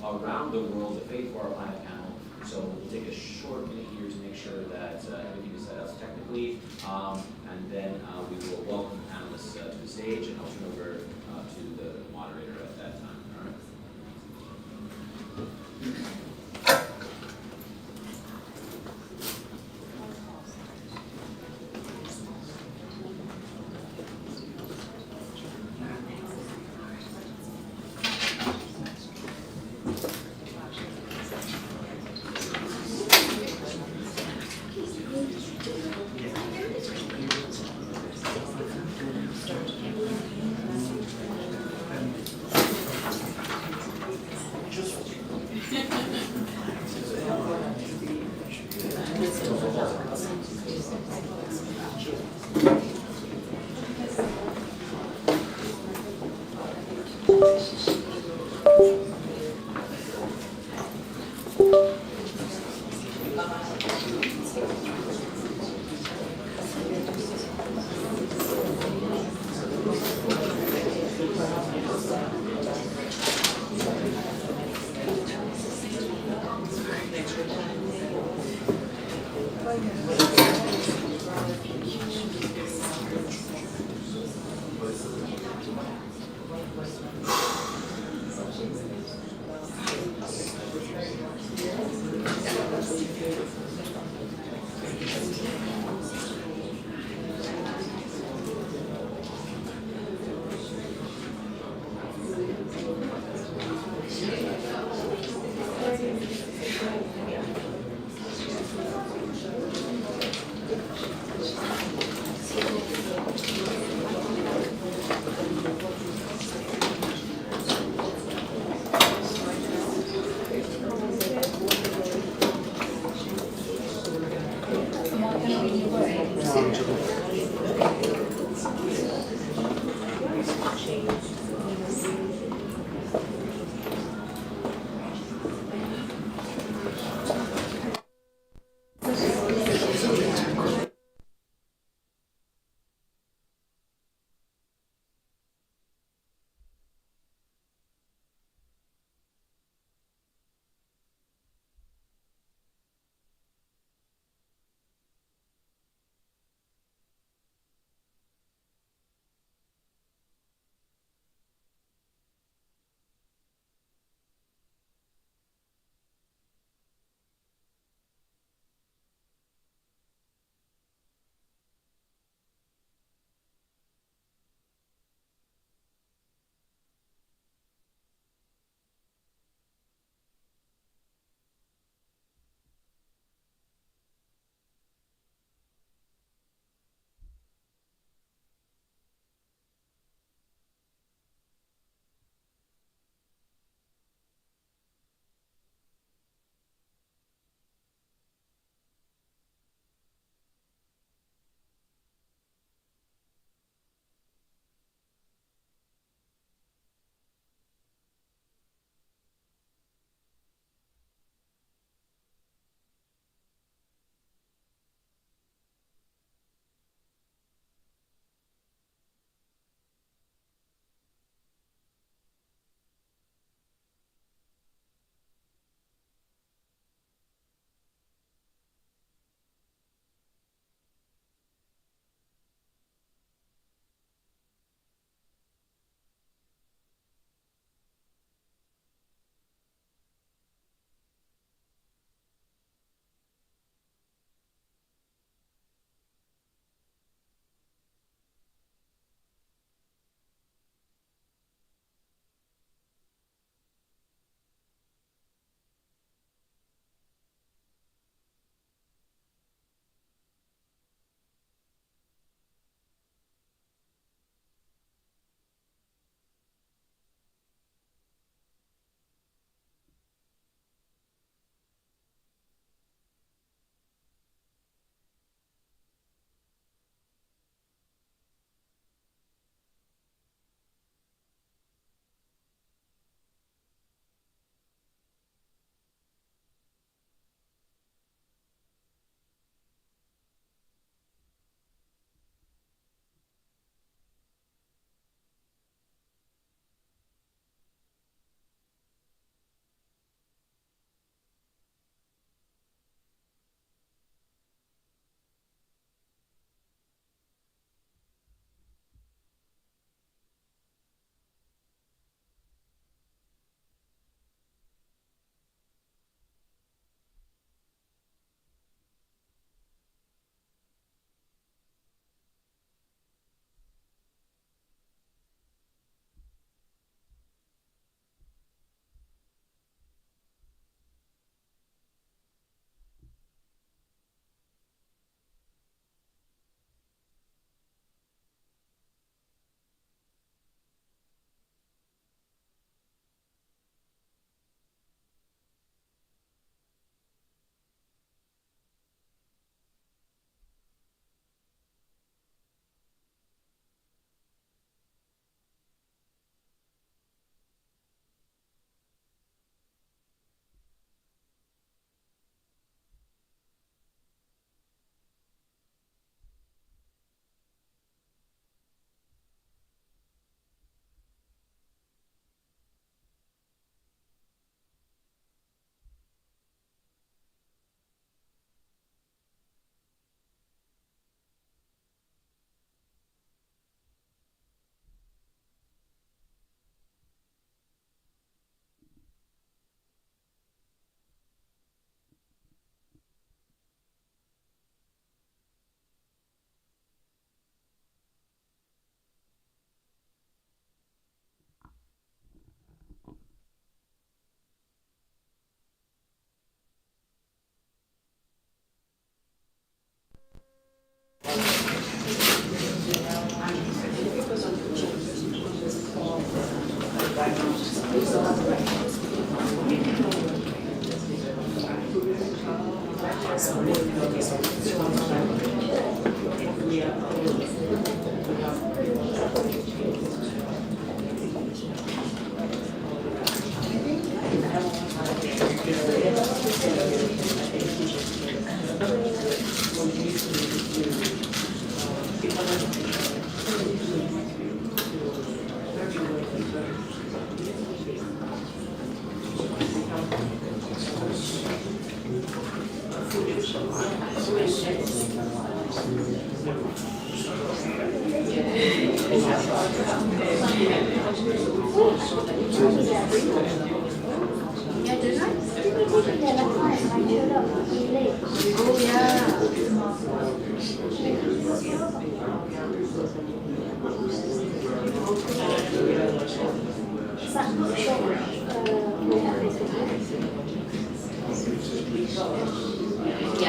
around the world to pay for our climate panel. So we'll take a short minute here to make sure that everything is set up technically, and then we will welcome the panelists to the stage, and I'll turn over to the moderator at that time. All right. Yeah,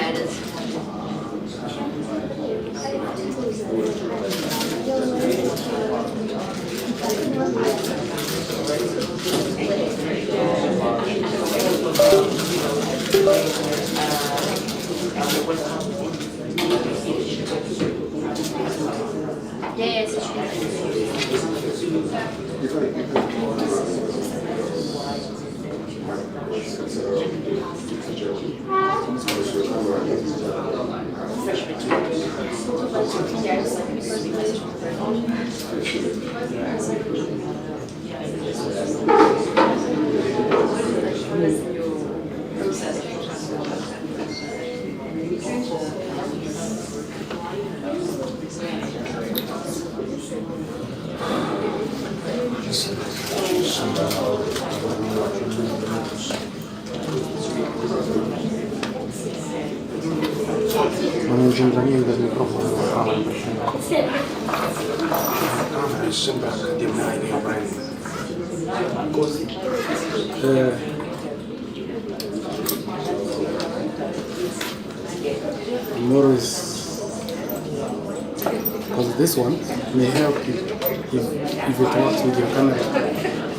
it is. Yeah, c'est sûr. Non incentramiento del microfono la camera è sempre HDMI che io prendo. Così. More is because this one may help you if it works with your camera.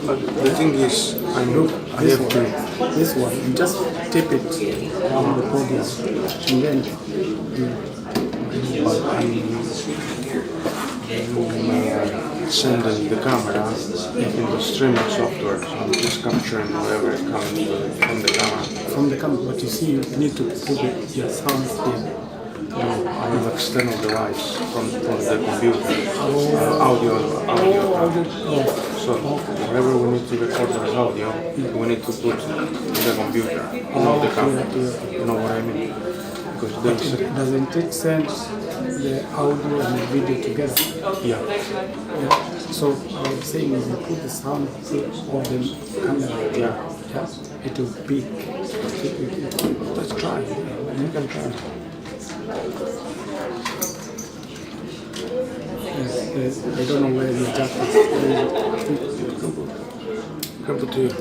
But the thing is, I know I have to. This one, you just tap it on the podium, and then sending the camera into the streaming software. So I'm just capturing whatever comes from the camera. From the camera, but you see, you need to put your sound here. No, I have external device from the computer. Audio. So whatever we need to record as audio, we need to put in the computer, not the camera. You know what I mean? Because doesn't it send the audio and the video together? Yeah. So what I'm saying is you put the sound of the camera. Yeah. It will be. Let's try. You can try. Yes, I don't know where the jack is. Come to you.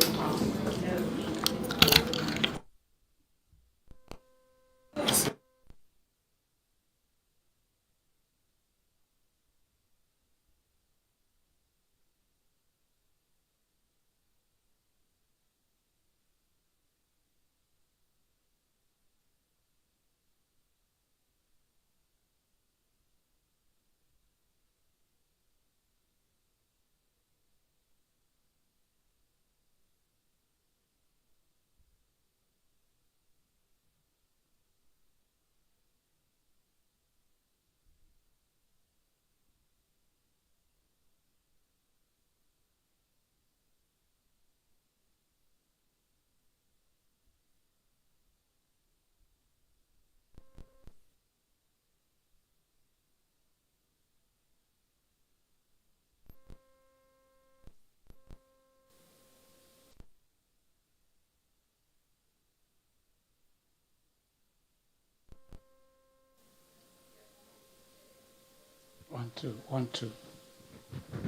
One, two.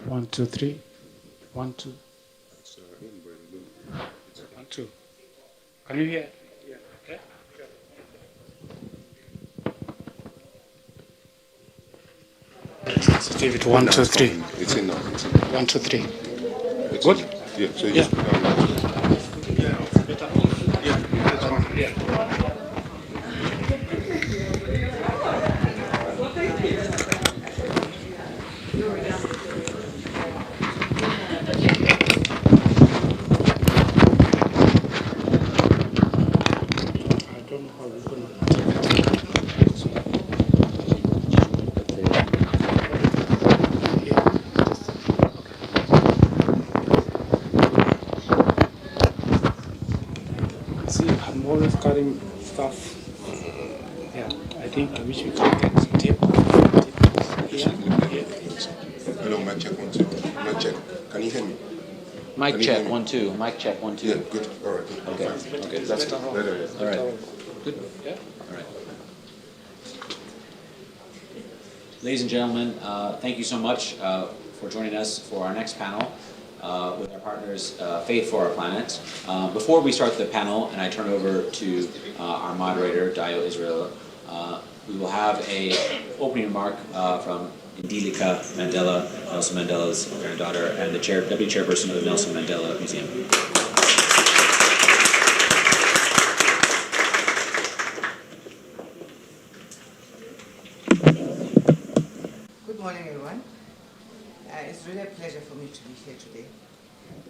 1, 2, 3. 1, 2. 1, 2. Can you hear? Yeah. Okay. Give it 1, 2, 3. It's in now. 1, 2, 3. It's Good? in. Yeah, so you Yeah. just Yeah, that's one. Yeah. cutting stuff. Yeah, I think I wish we could get tip. Hello, mic check 1 2. Mic check. Can you hear me? Mic Can you check hear me? 1 2. Mic check 1 2. Yeah, good. All right, good. Okay. Fine. Okay. That's good. Better, yeah. All right. Good. Yeah. All right. Ladies and gentlemen, thank you so much for joining us for our next panel with our partners, Faith for Our Planet. Before we start the panel, and I turn over to our moderator, Dio Israel, we will have a opening remark from Indilika Mandela, Nelson Mandela's granddaughter, and the deputy chairperson of the Nelson Mandela Museum. Good morning, everyone. It's really a pleasure for me to be here today.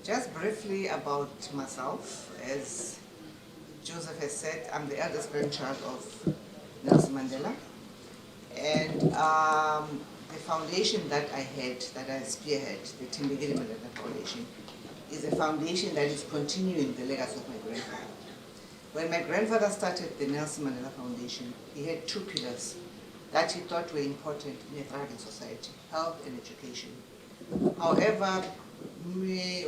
Just briefly about myself, as Joseph has said, I'm the eldest grandchild of Nelson Mandela. And the foundation that I spearhead, the Timbegiri Mandela Foundation, is a foundation that is continuing the legacy of my grandfather. When my grandfather started the Nelson Mandela Foundation, he had 2 pillars that he thought were important in a thriving society: health and education. However, when he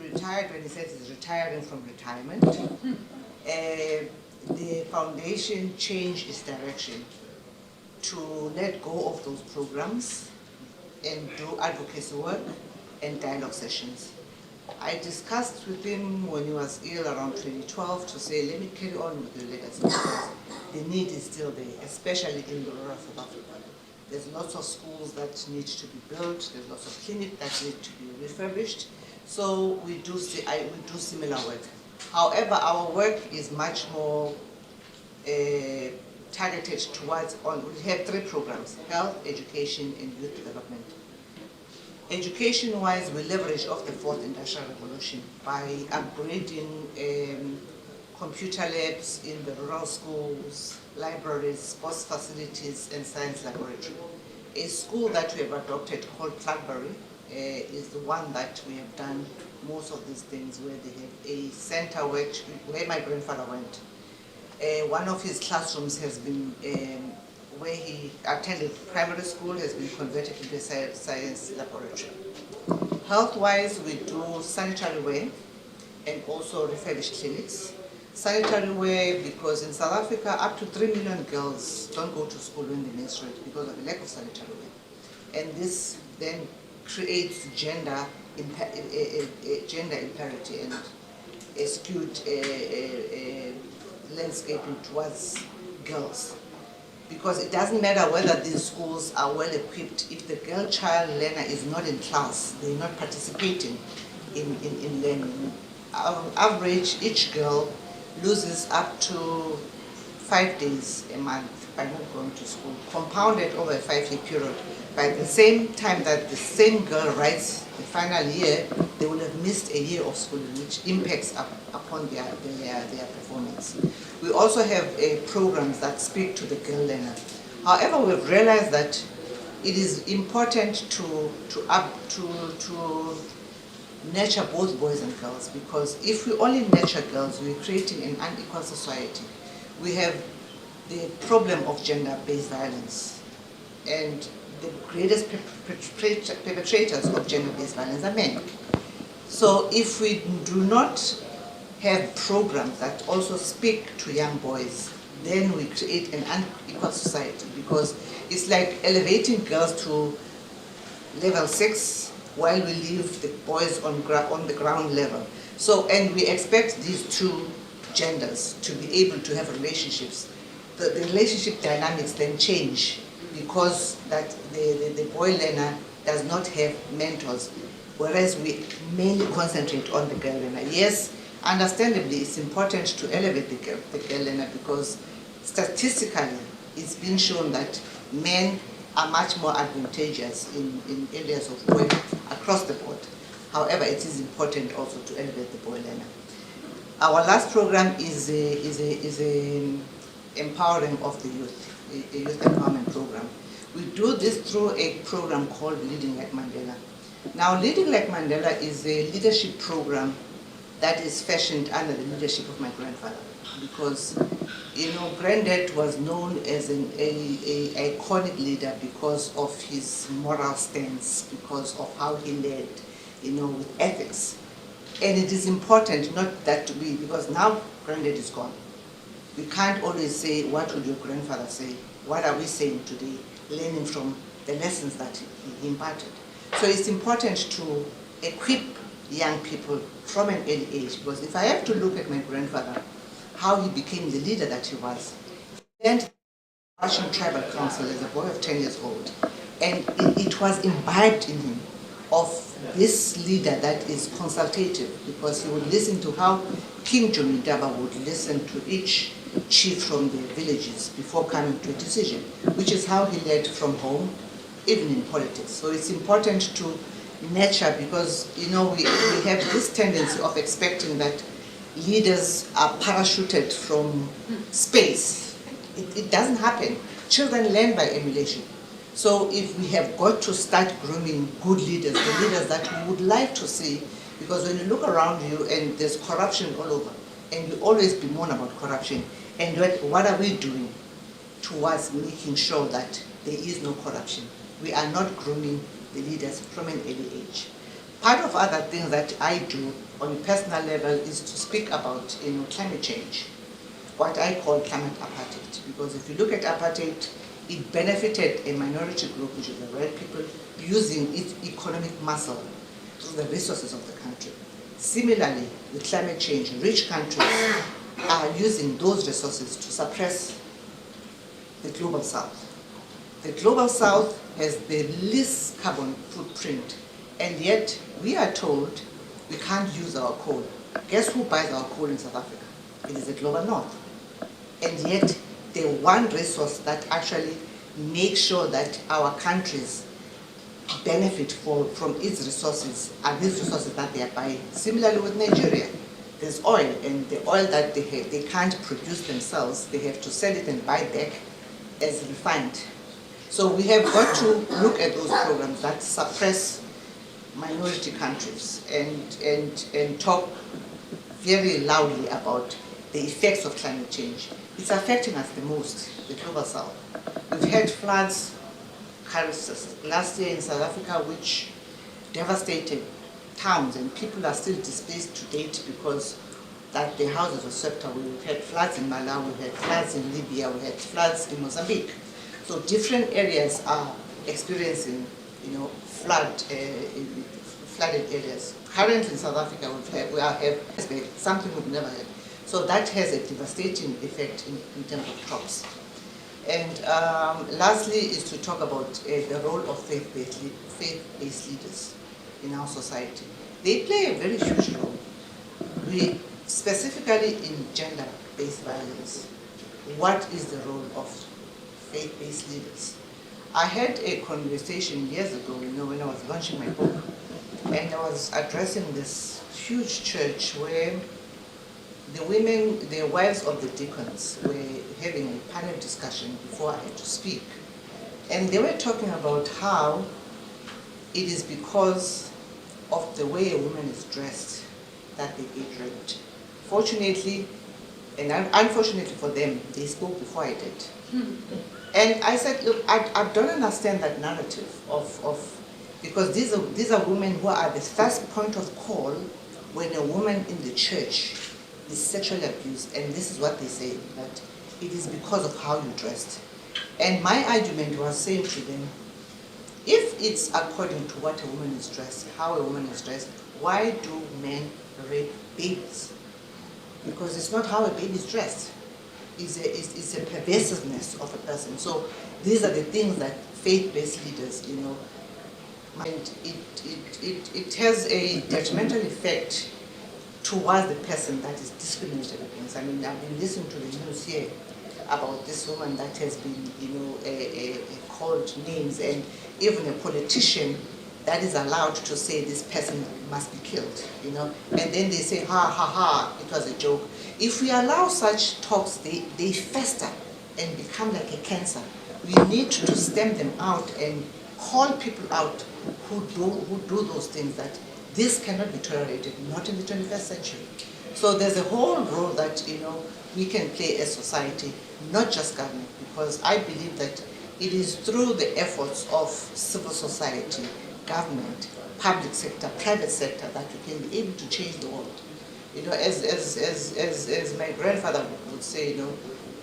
retired, when he said he's retiring from retirement, the foundation changed its direction to let go of those programs and do advocacy work and dialogue sessions. I discussed with him when he was ill around 2012 to say, let me carry on with the legacy because the need is still there, especially in the rural South Africa. There's lots of schools that need to be built, there's lots of clinics that need to be refurbished, so we do similar work. However, our work is much more targeted towards, we have 3 programs: health, education, and youth development. Education-wise, we leverage off the 4th Industrial Revolution by upgrading computer labs in the rural schools, libraries, sports facilities, and science laboratory. A school that we have adopted called Blackberry is the one that we have done most of these things, where they have a center where my grandfather went. One of his classrooms has been, where he attended primary school, has been converted into a science laboratory. Health-wise, we do sanitary wear and also refurbished clinics. Sanitary wear, because in South Africa, up to 3 million girls don't go to school when they menstruate because of the lack of sanitary wear. And this then creates gender imparity and a skewed landscaping towards girls. Because it doesn't matter whether these schools are well equipped, if the girl child learner is not in class, they're not participating in learning. On average, each girl loses up to 5 days a month by not going to school, compounded over a 5-year period. By the same time that the same girl writes the final year, they will have missed a year of schooling, which impacts upon their performance. We also have programs that speak to the girl learner. However, we've realized that it is important to nurture both boys and girls, because if we only nurture girls, we're creating an unequal society. We have the problem of gender-based violence, and the greatest perpetrators of gender-based violence are men. So if we do not have programs that also speak to young boys, then we create an unequal society, because it's like elevating girls to level 6 while we leave the boys on the ground level. So, and we expect these 2 genders to be able to have relationships. The relationship dynamics then change, because that the boy learner does not have mentors, whereas we mainly concentrate on the girl learner. Yes, understandably, it's important to elevate the girl learner, because statistically it's been shown that men are much more advantageous in areas of work across the board. However, it is important also to elevate the boy learner. Our last program is empowering of the youth, a youth empowerment program. We do this through a program called Leading Like Mandela. Now, Leading Like Mandela is a leadership program that is fashioned under the leadership of my grandfather. Because, Granddad was known as an iconic leader because of his moral stance, because of how he led, with ethics. And it is important not that because now Granddad is gone. We can't always say, what would your grandfather say? What are we saying today, learning from the lessons that he imparted? So it's important to equip young people from an early age, because if I have to look at my grandfather, how he became the leader that he was. He went to the Russian Tribal Council as a boy of 10 years old, and it was imbibed in him of this leader that is consultative, because he would listen to how King Jomindaba would listen to each chief from the villages before coming to a decision, which is how he led from home, even in politics. So it's important to nurture, because we have this tendency of expecting that leaders are parachuted from space. It doesn't happen. Children learn by emulation. So if we have got to start grooming good leaders, the leaders that we would like to see, because when you look around you and there's corruption all over, and you always bemoan about corruption, and what are we doing towards making sure that there is no corruption? We are not grooming the leaders from an early age. Part of other things that I do on a personal level is to speak about climate change, what I call climate apartheid. Because if you look at apartheid, it benefited a minority group, which is the red people, using its economic muscle through the resources of the country. Similarly, with climate change, rich countries are using those resources to suppress the global south. The global south has the least carbon footprint, and yet we are told we can't use our coal. Guess who buys our coal in South Africa? It is the global north. And yet the one resource that actually makes sure that our countries benefit from its resources are these resources that they are buying. Similarly with Nigeria, there's oil, and the oil that they can't produce themselves, they have to sell it and buy back as refined. So we have got to look at those programs that suppress minority countries and talk very loudly about the effects of climate change. It's affecting us the most, the global south. We've had floods last year in South Africa, which devastated towns, and people are still displaced to date because that their houses were swept away. We've had floods in Malawi, we've had floods in Libya, we had floods in Mozambique. So different areas are experiencing, flooded areas. Currently in South Africa, we have something we've never had. So that has a devastating effect in terms of crops. And lastly is to talk about the role of faith-based leaders in our society. They play a very huge role. Specifically in gender-based violence, what is the role of faith-based leaders? I had a conversation years ago, when I was launching my book, and I was addressing this huge church where the women, the wives of the deacons, were having a panel discussion before I had to speak. And they were talking about how it is because of the way a woman is dressed that they get raped. Fortunately, and unfortunately for them, they spoke before I did. And I said, look, I don't understand that narrative because these are women who are the first point of call when a woman in the church is sexually abused, and this is what they say, that it is because of how you dressed. And my argument was saying to them, if it's according to what a woman is dressed, how a woman is dressed, why do men rape babies? Because it's not how a baby is dressed. It's a pervasiveness of a person. So these are the things that faith-based leaders, and it has a detrimental effect towards the person that is discriminated against. I mean, I've been listening to the news here about this woman that has been, called names, and even a politician that is allowed to say this person must be killed, and then they say, ha, ha, ha, it was a joke. If we allow such talks, they fester and become like a cancer. We need to stem them out and call people out who do those things that This cannot be tolerated, not in the 21st century. So there's a whole role that, we can play as society, not just government, because I believe that it is through the efforts of civil society, government, public sector, private sector, that we can be able to change the world. As my grandfather would say,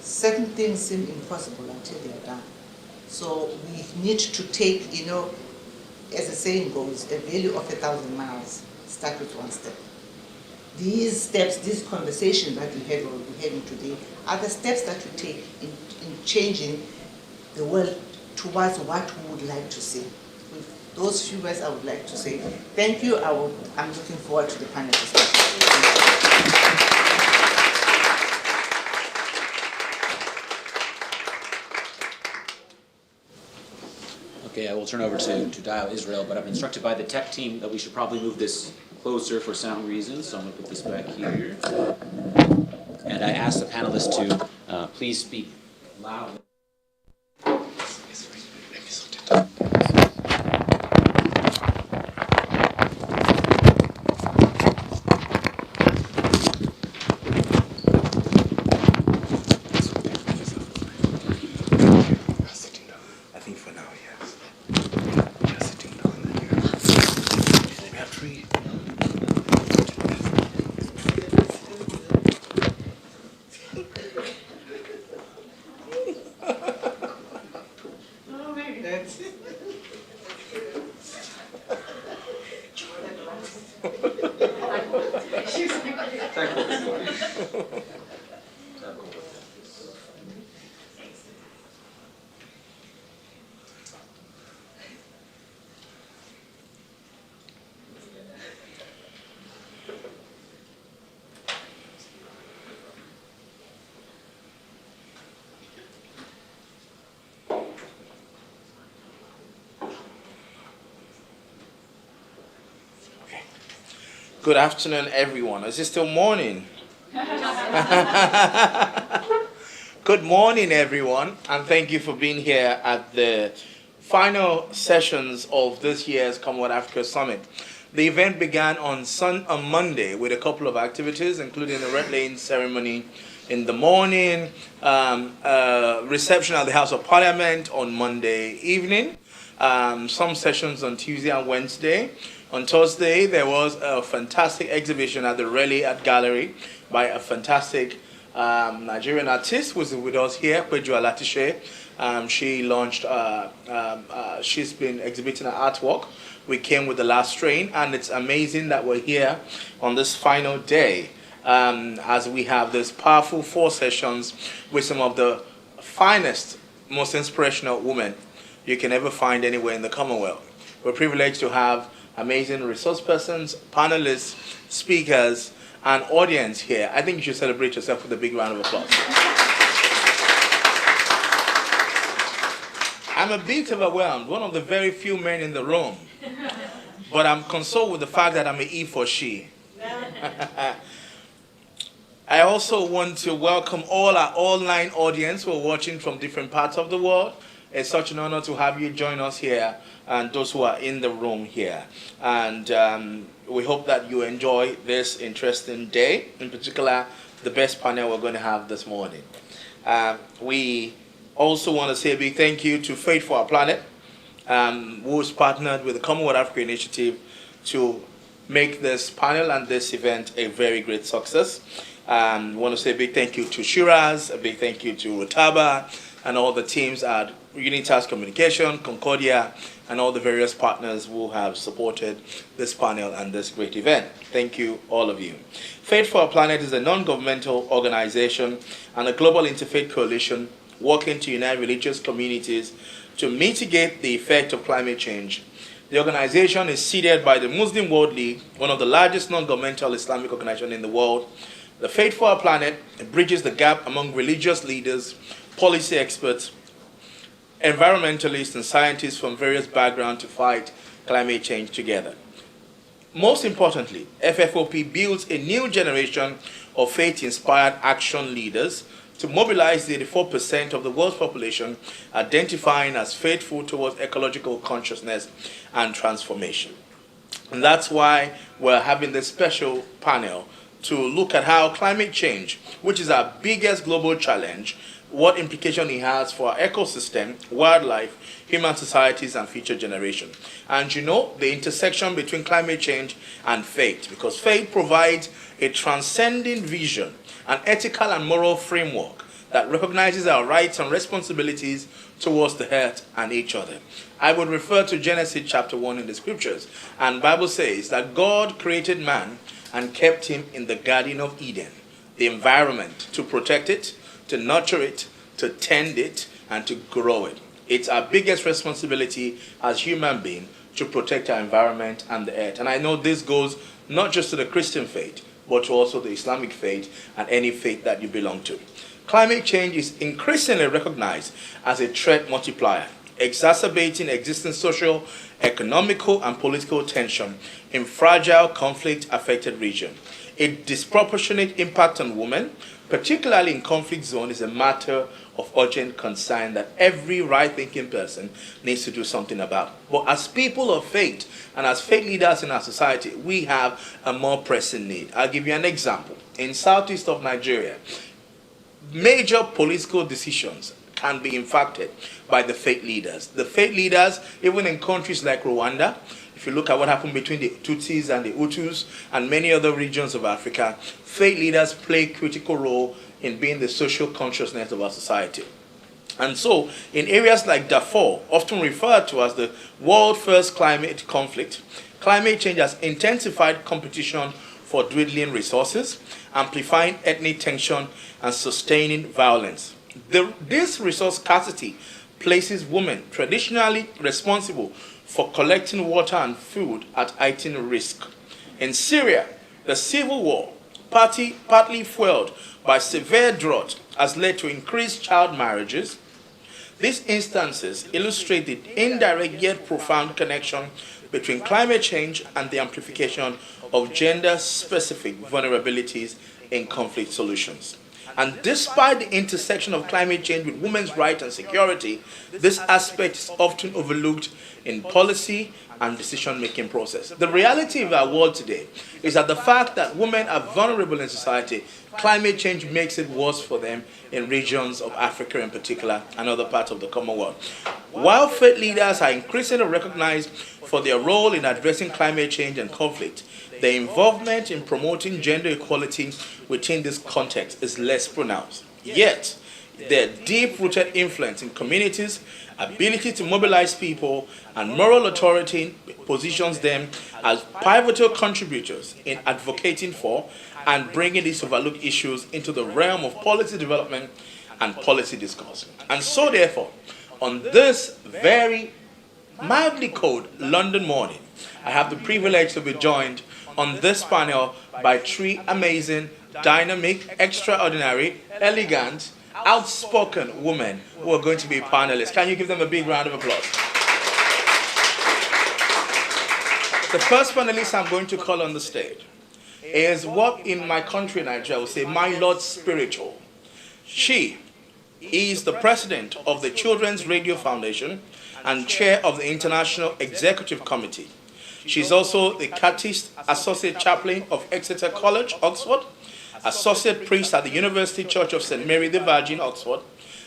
certain things seem impossible until they are done. So we need to take, as the saying goes, a value of 1,000 miles, start with one step. These steps, these conversations that we had or we're having today, are the steps that we take in changing the world towards what we would like to see. With those few words, I would like to say thank you. I'm looking forward to the panel discussion. Okay, I will turn over to Dial Israel, but I'm instructed by the tech team that we should probably move this closer for sound reasons, so I'm going to put this back here. And I ask the panelists to please speak loudly. Good afternoon, everyone. Is it still morning? Good morning, everyone, and thank you for being here at the final sessions of this year's Commonwealth Africa Summit. The event began on Monday with a couple of activities, including a red lane ceremony in the morning, reception at the House of Parliament on Monday evening, some sessions on Tuesday and Wednesday. On Thursday, there was a fantastic exhibition at the Raleigh Art Gallery by a fantastic Nigerian artist who's with us here, Peju Alatishe. She launched, she's been exhibiting her artwork. We came with the last train, and it's amazing that we're here on this final day as we have this powerful 4 sessions with some of the finest, most inspirational women you can ever find anywhere in the Commonwealth. We're privileged to have amazing resource persons, panelists, speakers, and audience here. I think you should celebrate yourself with a big round of applause. I'm a bit overwhelmed, one of the very few men in the room, but I'm consoled with the fact that I'm an E for she. I also want to welcome all our online audience who are watching from different parts of the world. It's such an honor to have you join us here and those who are in the room here. And we hope that you enjoy this interesting day, in particular, the best panel we're going to have this morning. We also want to say a big thank you to Faith for Our Planet, who's partnered with the Commonwealth Africa Initiative to make this panel and this event a very great success. I want to say a big thank you to Shiraz, a big thank you to Rotaba, and all the teams at Unitas Communication, Concordia, and all the various partners who have supported this panel and this great event. Thank you, all of you. Faith for Our Planet is a non-governmental organization and a global interfaith coalition working to unite religious communities to mitigate the effect of climate change. The organization is seeded by the Muslim World League, one of the largest non-governmental Islamic organizations in the world. The Faith for Our Planet bridges the gap among religious leaders, policy experts, environmentalists, and scientists from various backgrounds to fight climate change together. Most importantly, FFOP builds a new generation of faith-inspired action leaders to mobilize the 84% of the world's population identifying as faithful towards ecological consciousness and transformation. And that's why we're having this special panel to look at how climate change, which is our biggest global challenge, what implication it has for our ecosystem, wildlife, human societies, and future generations. And you know, the intersection between climate change and faith, because faith provides a transcending vision, an ethical and moral framework that recognizes our rights and responsibilities towards the earth and each other. I would refer to Genesis chapter 1 in the scriptures, and the Bible says that God created man and kept him in the Garden of Eden, the environment, to protect it, to nurture it, to tend it, and to grow it. It's our biggest responsibility as human beings to protect our environment and the earth. And I know this goes not just to the Christian faith, but to also the Islamic faith and any faith that you belong to. Climate change is increasingly recognized as a threat multiplier, exacerbating existing social, economical, and political tension in fragile, conflict-affected regions. A disproportionate impact on women, particularly in conflict zones, is a matter of urgent concern that every right-thinking person needs to do something about. But as people of faith and as faith leaders in our society, we have a more pressing need. I'll give you an example. In southeast of Nigeria, major political decisions can be impacted by the faith leaders. The faith leaders, even in countries like Rwanda, if you look at what happened between the Tutsis and the Hutus and many other regions of Africa, faith leaders play a critical role in being the social consciousness of our society. And so, in areas like Darfur, often referred to as the world's first climate conflict, climate change has intensified competition for dwindling resources, amplifying ethnic tension, and sustaining violence. This resource scarcity places women traditionally responsible for collecting water and food at heightened risk. In Syria, the civil war, partly fueled by severe drought, has led to increased child marriages. These instances illustrate the indirect yet profound connection between climate change and the amplification of gender-specific vulnerabilities in conflict solutions. And despite the intersection of climate change with women's rights and security, this aspect is often overlooked in policy and decision-making process. The reality of our world today is that the fact that women are vulnerable in society, climate change makes it worse for them in regions of Africa in particular and other parts of the Commonwealth. While faith leaders are increasingly recognized for their role in addressing climate change and conflict, their involvement in promoting gender equality within this context is less pronounced. Yet, their deep-rooted influence in communities, ability to mobilize people, and moral authority positions them as pivotal contributors in advocating for and bringing these overlooked issues into the realm of policy development and policy discourse. And so, therefore, on this very mildly cold London morning, I have the privilege to be joined on this panel by three amazing, dynamic, extraordinary, elegant, outspoken women who are going to be panelists. Can you give them a big round of applause? The first panelist I'm going to call on the stage is what in my country, Nigeria, would say, my Lord Spiritual. She is the president of the Children's Radio Foundation and chair of the International Executive Committee. She's also the Catechist Associate Chaplain of Exeter College, Oxford, Associate Priest at the University Church of St. Mary the Virgin, Oxford.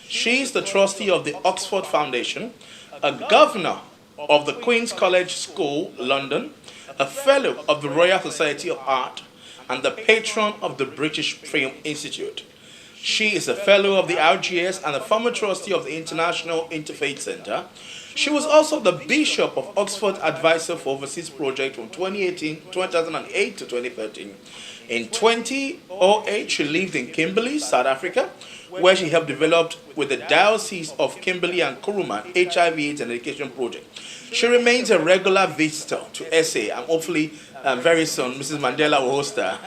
She is the trustee of the Oxford Foundation, a governor of the Queen's College School, London, a fellow of the Royal Society of Art, and the patron of the British Film Institute. She is a fellow of the RGS and a former trustee of the International Interfaith Center. She was also the Bishop of Oxford Advisor for Overseas Project from 2008 to 2013. In 2008, she lived in Kimberley, South Africa, where she helped develop with the Diocese of Kimberley and Kuruman HIV/AIDS and Education Project. She remains a regular visitor to SA, and hopefully very soon Mrs. Mandela will host her,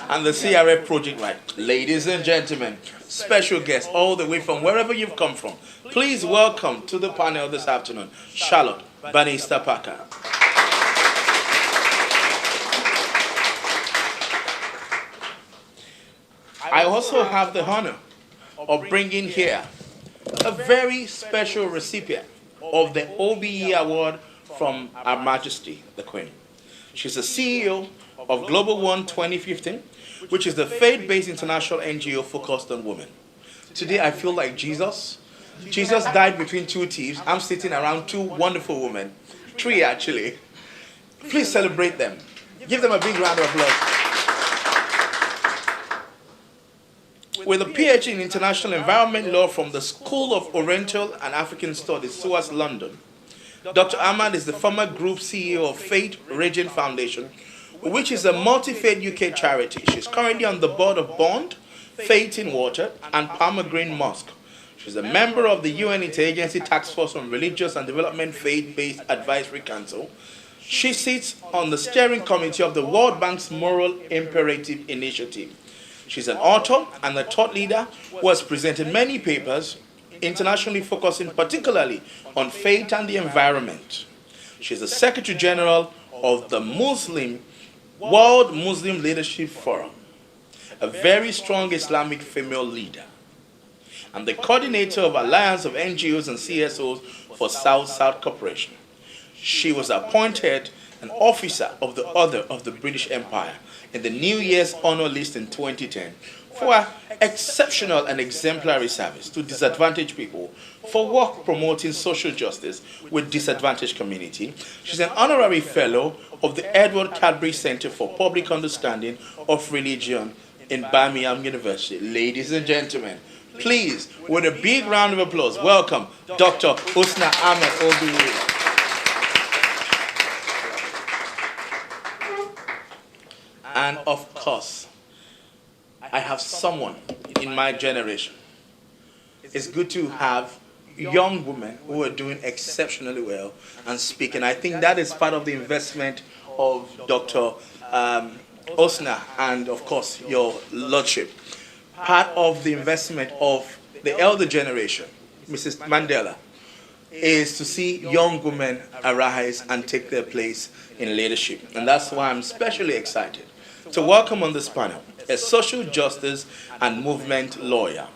and the CRF project. Right, ladies and gentlemen, special guests all the way from wherever you've come from, please welcome to the panel this afternoon, Charlotte Bannister Parker. I also have the honor of bringing here a very special recipient of the OBE Award from Her Majesty, the Queen. She's the CEO of Global One 2015, which is the faith-based international NGO focused on women. Today I feel like Jesus. Jesus died between two thieves. I'm sitting around two wonderful women. Three actually. Please celebrate them. Give them a big round of applause. With a PhD in International Environment Law from the School of Oriental and African Studies, SOAS London, Dr. Ahmad is the former Group CEO of Faith Region Foundation, which is a multi-faith UK charity. She's currently on the board of Bond, Faith in Water, and Palmer Green Mosque. She's a member of the UN Interagency Task Force on Religious and Development Faith-Based Advisory Council. She sits on the steering committee of the World Bank's Moral Imperative Initiative. She's an author and a thought leader who has presented many papers internationally focusing particularly on faith and the environment. She's the Secretary General of the World Muslim Leadership Forum, a very strong Islamic female leader, and the coordinator of Alliance of NGOs and CSOs for South-South Cooperation. She was appointed an officer of the Order of the British Empire in the New Year's Honor List in 2010 for her exceptional and exemplary service to disadvantaged people, for work promoting social justice with disadvantaged community. She's an honorary fellow of the Edward Cadbury Center for Public Understanding of Religion in Birmingham University. Ladies and gentlemen, please, with a big round of applause, welcome Dr. Husna Ahmed Obiwe. And of course, I have someone in my generation. It's good to have young women who are doing exceptionally well and speaking. I think that is part of the investment of Dr. Husna and, of course, your lordship. Part of the investment of the elder generation, Mrs. Mandela, is to see young women arise and take their place in leadership. And that's why I'm especially excited to welcome on this panel a social justice and movement lawyer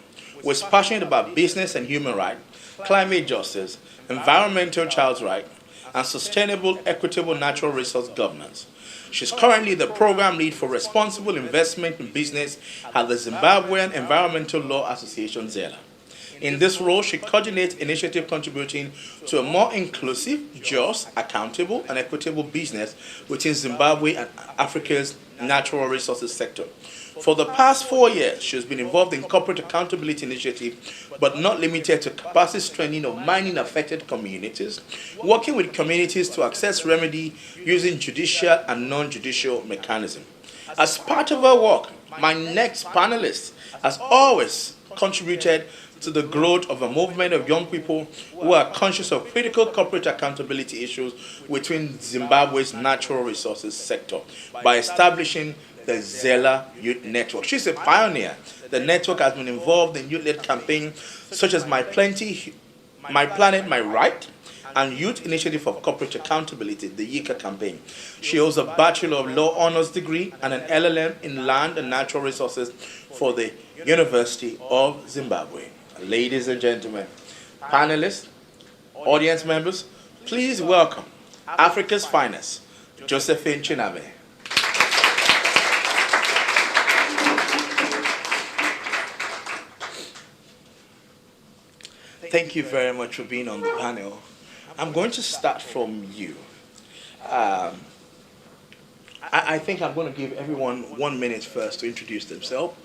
who is passionate about business and human rights, climate justice, environmental child's rights, and sustainable, equitable natural resource governance. She's currently the program lead for responsible investment in business at the Zimbabwean Environmental Law Association, ZELA. In this role, she coordinates initiatives contributing to a more inclusive, just, accountable, and equitable business within Zimbabwe and Africa's natural resources sector. For the past 4 years, she has been involved in corporate accountability initiatives, but not limited to capacity strengthening of mining-affected communities, working with communities to access remedy using judicial and non-judicial mechanisms. As part of her work, my next panelist has always contributed to the growth of a movement of young people who are conscious of critical corporate accountability issues within Zimbabwe's natural resources sector by establishing the ZELA Youth Network. She's a pioneer. The network has been involved in youth-led campaigns such as My Planet, My Right, and Youth Initiative for Corporate Accountability, the YICA campaign. She holds a Bachelor of Law Honors degree and an LLM in Land and Natural Resources for the University of Zimbabwe. Ladies and gentlemen, panelists, audience members, please welcome Africa's finest, Josephine Chinabe. Thank you very much for being on the panel. I'm going to start from you. I think I'm going to give everyone 1 minute first to introduce themselves,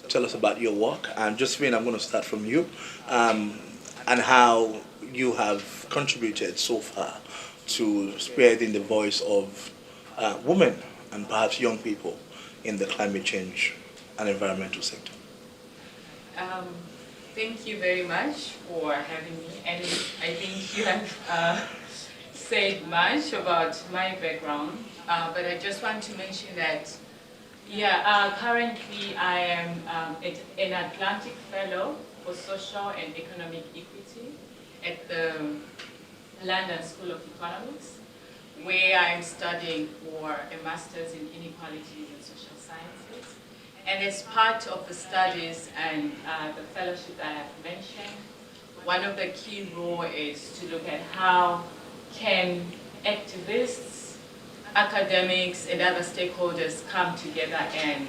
tell us about your work. And Josephine, I'm going to start from you and how you have contributed so far to spearheading the voice of women and perhaps young people in the climate change and environmental sector. Thank you very much for having me, and I think you have said much about my background, but I just want to mention that, currently I am an Atlantic Fellow for Social and Economic Equity at the London School of Economics, where I'm studying for a Master's in Inequalities and Social Sciences. And as part of the studies and the fellowship that I have mentioned, one of the key roles is to look at how can activists academics and other stakeholders come together and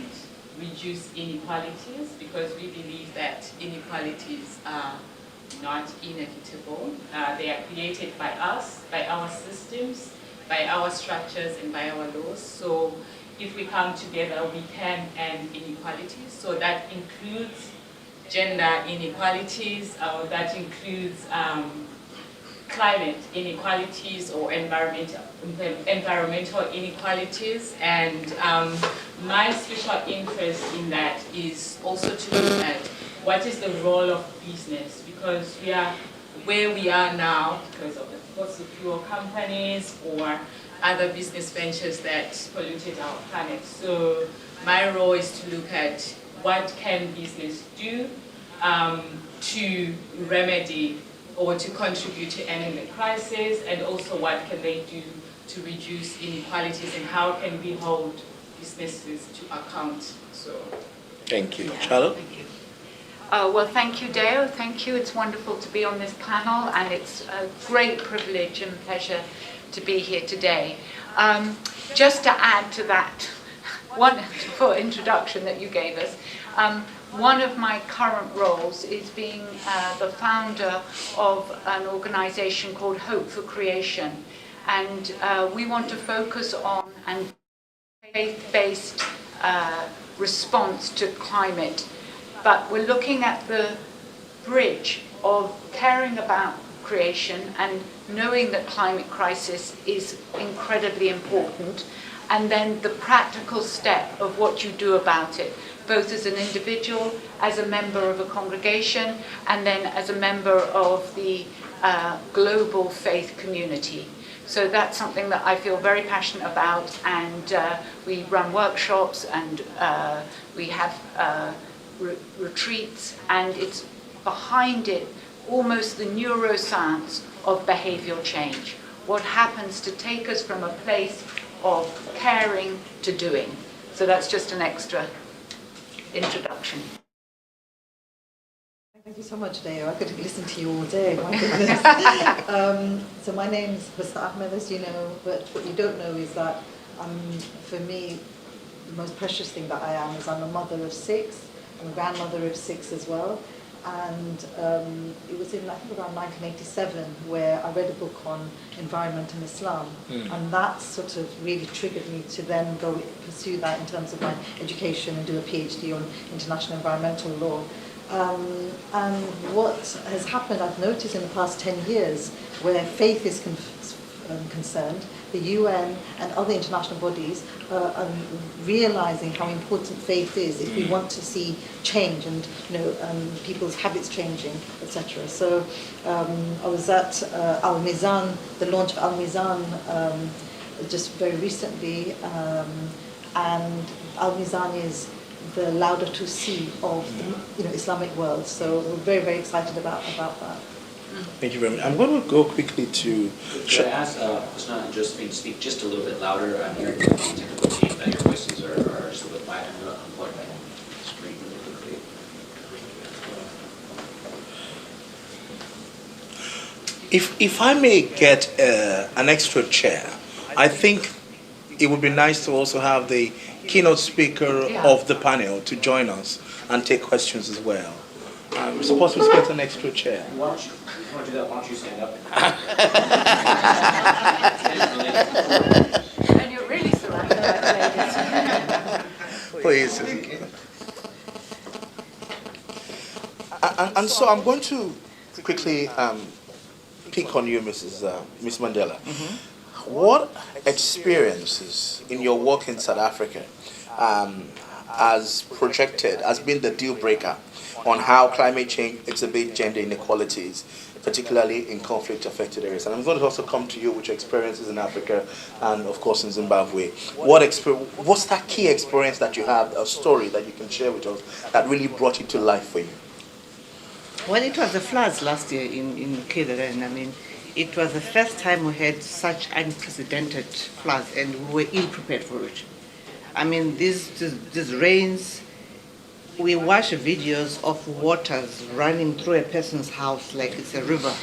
reduce inequalities, because we believe that inequalities are not inevitable. They are created by us, by our systems, by our structures, and by our laws. So if we come together, we can end inequalities. So that includes gender inequalities, that includes climate inequalities or environmental inequalities. And my special interest in that is also to look at what is the role of business, because we are where we are now because of the fossil fuel companies or other business ventures that polluted our planet. So my role is to look at what can business do to remedy or to contribute to ending the crisis, and also what can they do to reduce inequalities, and how can we hold businesses to account. So, Thank you. Charlotte? Thank you. Well, thank you, Deo. Thank you. It's wonderful to be on this panel, and it's a great privilege and pleasure to be here today. Just to add to that wonderful introduction that you gave us, one of my current roles is being the founder of an organization called Hope for Creation. And we want to focus on a faith-based response to climate. But we're looking at the bridge of caring about creation and knowing that climate crisis is incredibly important, and then the practical step of what you do about it, both as an individual, as a member of a congregation, and then as a member of the global faith community. So that's something that I feel very passionate about, and we run workshops, and we have retreats, and it's behind it almost the neuroscience of behavioral change. What happens to take us from a place of caring to doing. So that's just an extra introduction. Thank you so much, Deo. I could listen to you all day, my goodness. So my name's Mr. Ahmed, as you know, but what you don't know is that for me, the most precious thing that I am is I'm a mother of 6. I'm a grandmother of 6 as well. And it was in, I think, around 1987 where I read a book on environment and Islam. And that sort of really triggered me to then go pursue that in terms of my education and do a PhD on international environmental law. And what has happened, I've noticed in the past 10 years, where faith is concerned, the UN and other international bodies are realizing how important faith is if we want to see change and people's habits changing, etc. So I was at Al Mizan, the launch of Al Mizan just very recently, and Al Mizan is the Laudato Si of the Islamic world. So we're very, very excited about that. Thank you very much. I'm going to go quickly to... Should I ask Husna and Josephine to speak just a little bit louder? I'm hearing from the technical team that your voices are just a little bit quiet. I'm going to unplug my screen really quickly. If I may get an extra chair, I think it would be nice to also have the keynote speaker of the panel to join us and take questions as well. We're supposed to get an extra chair. Why don't you want to do that? Why don't you stand up? And you're really surrounded by ladies. Please. And so I'm going to quickly pick on you, Miss Mandela. What experiences in your work in South Africa has projected, has been the deal breaker on how climate change exacerbates gender inequalities, particularly in conflict-affected areas? And I'm going to also come to you with your experiences in Africa and, of course, in Zimbabwe. What's that key experience that you have, a story that you can share with us that really brought it to life for you? Well, it was the floods last year in KZN. I mean, it was the first time we had such unprecedented floods, and we were ill-prepared for it. I mean, these rains, we watch videos of waters running through a person's house like it's a river.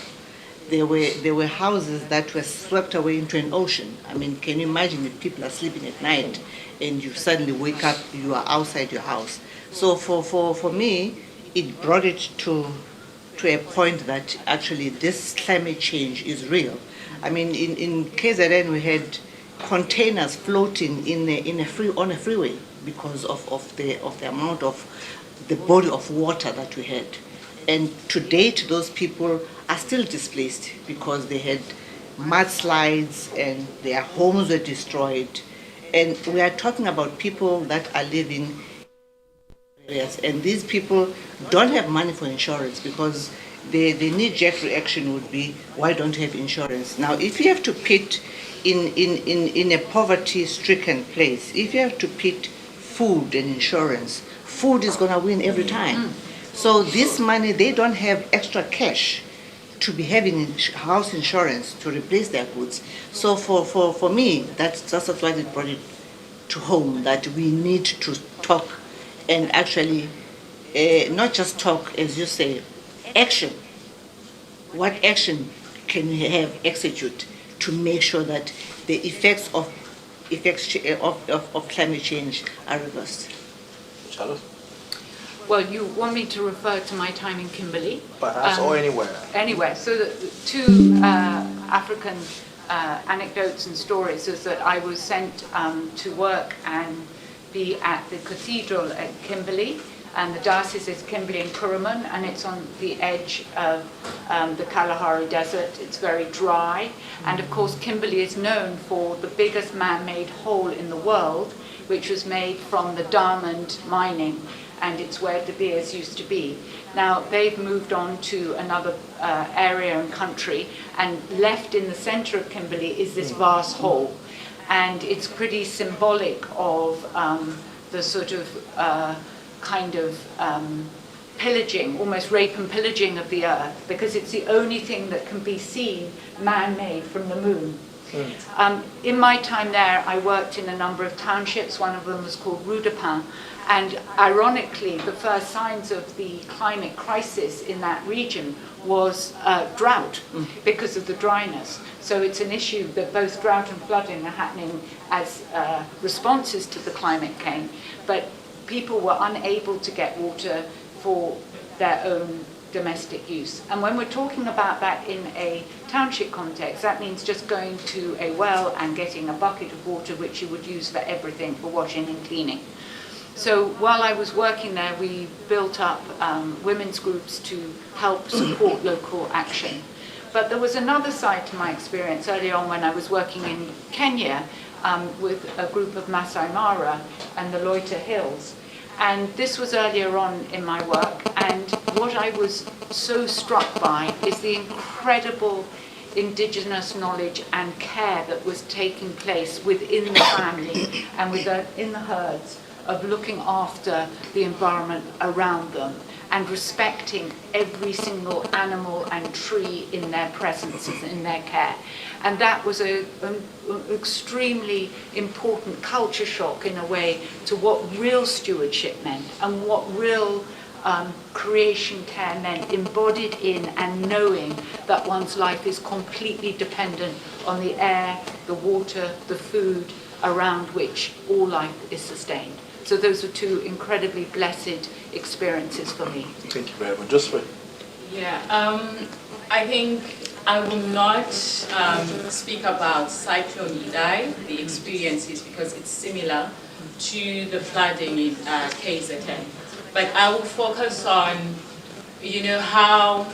there were houses that were swept away into an ocean. I mean, can you imagine if people are sleeping at night and you suddenly wake up, you are outside your house? So for me, it brought it to a point that actually this climate change is real. I mean, in KZN we had containers floating on a freeway because of the amount of the body of water that we had. And to date, those people are still displaced because they had mudslides and their homes were destroyed. And we are talking about people that are living areas, and these people don't have money for insurance because the knee-jerk reaction would be, why don't you have insurance? Now, if you have to pit in a poverty-stricken place, if you have to pit food and insurance, food is going to win every time. So this money, they don't have extra cash to be having house insurance to replace their goods. So for me, that's why it brought it to home, that we need to talk and actually not just talk, as you say, action. What action can we have execute to make sure that the effects of climate change are reversed? Charlotte? Well, you want me to refer to my time in Kimberley? Perhaps, or anywhere. Anywhere. So the two African anecdotes and stories is that I was sent to work and be at the cathedral at Kimberley, and the diocese is Kimberley and Kuruman, and it's on the edge of the Kalahari Desert. It's very dry, and of course Kimberley is known for the biggest man-made hole in the world, which was made from the diamond mining, and it's where De Beers used to be. Now they've moved on to another area and country, and left in the center of Kimberley is this vast hole, and it's pretty symbolic of the sort of pillaging, almost rape and pillaging of the earth, because it's the only thing that can be seen man-made from the moon. In my time there, I worked in a number of townships. One of them was called Rue de Pin, and ironically, the first signs of the climate crisis in that region was drought because of the dryness. So it's an issue that both drought and flooding are happening as responses to the climate change, but people were unable to get water for their own domestic use. And when we're talking about that in a township context, that means just going to a well and getting a bucket of water which you would use for everything, for washing and cleaning. So while I was working there, we built up women's groups to help support local action. But there was another side to my experience early on when I was working in Kenya with a group of Masai Mara and the Loiter Hills. And this was earlier on in my work, and what I was so struck by is the incredible indigenous knowledge and care that was taking place within the family and within the herds of looking after the environment around them and respecting every single animal and tree in their presence, in their care. And that was an extremely important culture shock in a way to what real stewardship meant and what real creation care meant, embodied in and knowing that one's life is completely dependent on the air, the water, the food around which all life is sustained. So those are two incredibly blessed experiences for me. Thank you very much. Just I think I will not speak about Cyclone Idai, the experiences, because it's similar to the flooding in KZN. But I will focus on, how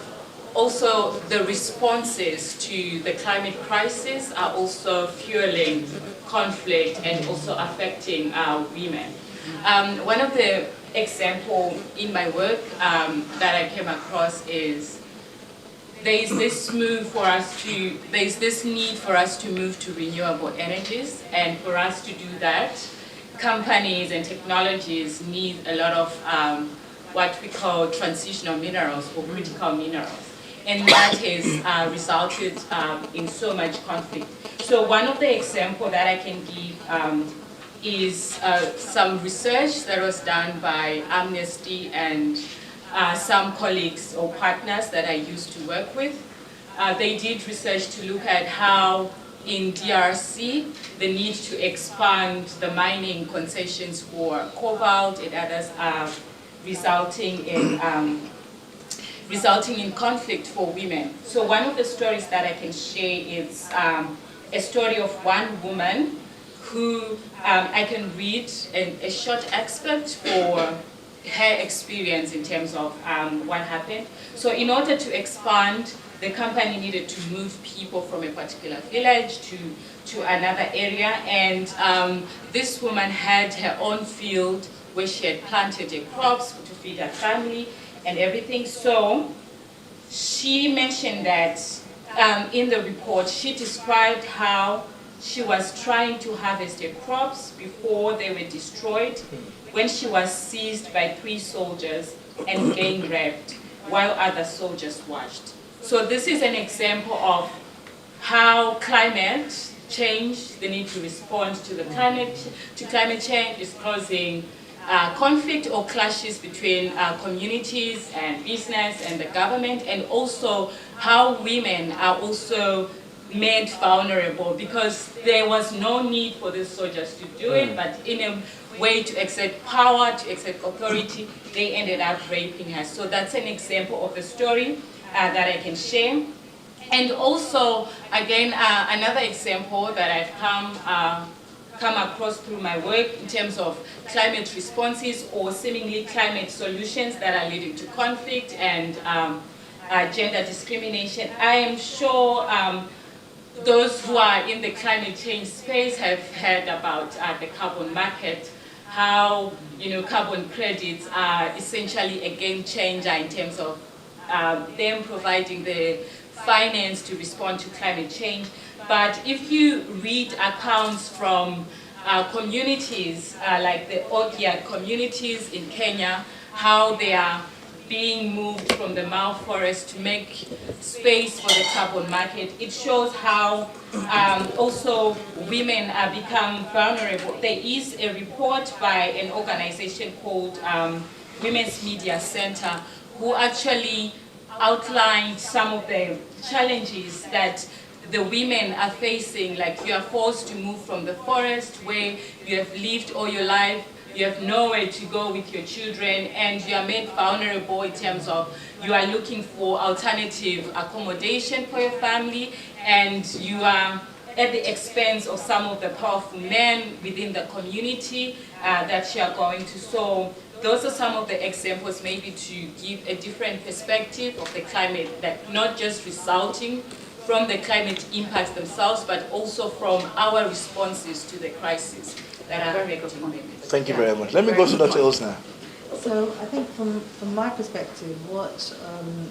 also the responses to the climate crisis are also fueling conflict and also affecting women. One of the examples in my work that I came across is there is this need for us to move to renewable energies, and for us to do that, companies and technologies need a lot of what we call transitional minerals or critical minerals, and that has resulted in so much conflict. So one of the examples that I can give is some research that was done by Amnesty and some colleagues or partners that I used to work with. they did research to look at how in DRC the need to expand the mining concessions for cobalt and others are resulting in conflict for women. So one of the stories that I can share is a story of one woman who I can read a short excerpt for her experience in terms of what happened. So in order to expand, the company needed to move people from a particular village to another area, and this woman had her own field where she had planted her crops to feed her family and everything. So she mentioned that in the report, she described how she was trying to harvest her crops before they were destroyed when she was seized by 3 soldiers and gang raped while other soldiers watched. So this is an example of how climate change, the need to respond to the climate change is causing conflict or clashes between communities and business and the government, and also how women are also made vulnerable because there was no need for the soldiers to do it, but in a way to exert power, to exert authority, they ended up raping her. So that's an example of a story that I can share. And also, again, another example that I've come across through my work in terms of climate responses or seemingly climate solutions that are leading to conflict and gender discrimination. I am sure those who are in the climate change space have heard about the carbon market, how carbon credits are essentially a game changer in terms of them providing the finance to respond to climate change. But if you read accounts from communities like the Okia communities in Kenya, how they are being moved from the Mau forest to make space for the carbon market, it shows how also women become vulnerable. There is a report by an organization called Women's Media Center who actually outlined some of the challenges that the women are facing, like you are forced to move from the forest where you have lived all your life, you have nowhere to go with your children, and you are made vulnerable in terms of you are looking for alternative accommodation for your family, and you are at the expense of some of the powerful men within the community that you are going to. So those are some of the examples, maybe to give a different perspective of the climate, that not just resulting from the climate impacts themselves, but also from our responses to the crisis that are affecting women. Thank you very much. Let me go to Dr. Ilsner. So I think from my perspective, what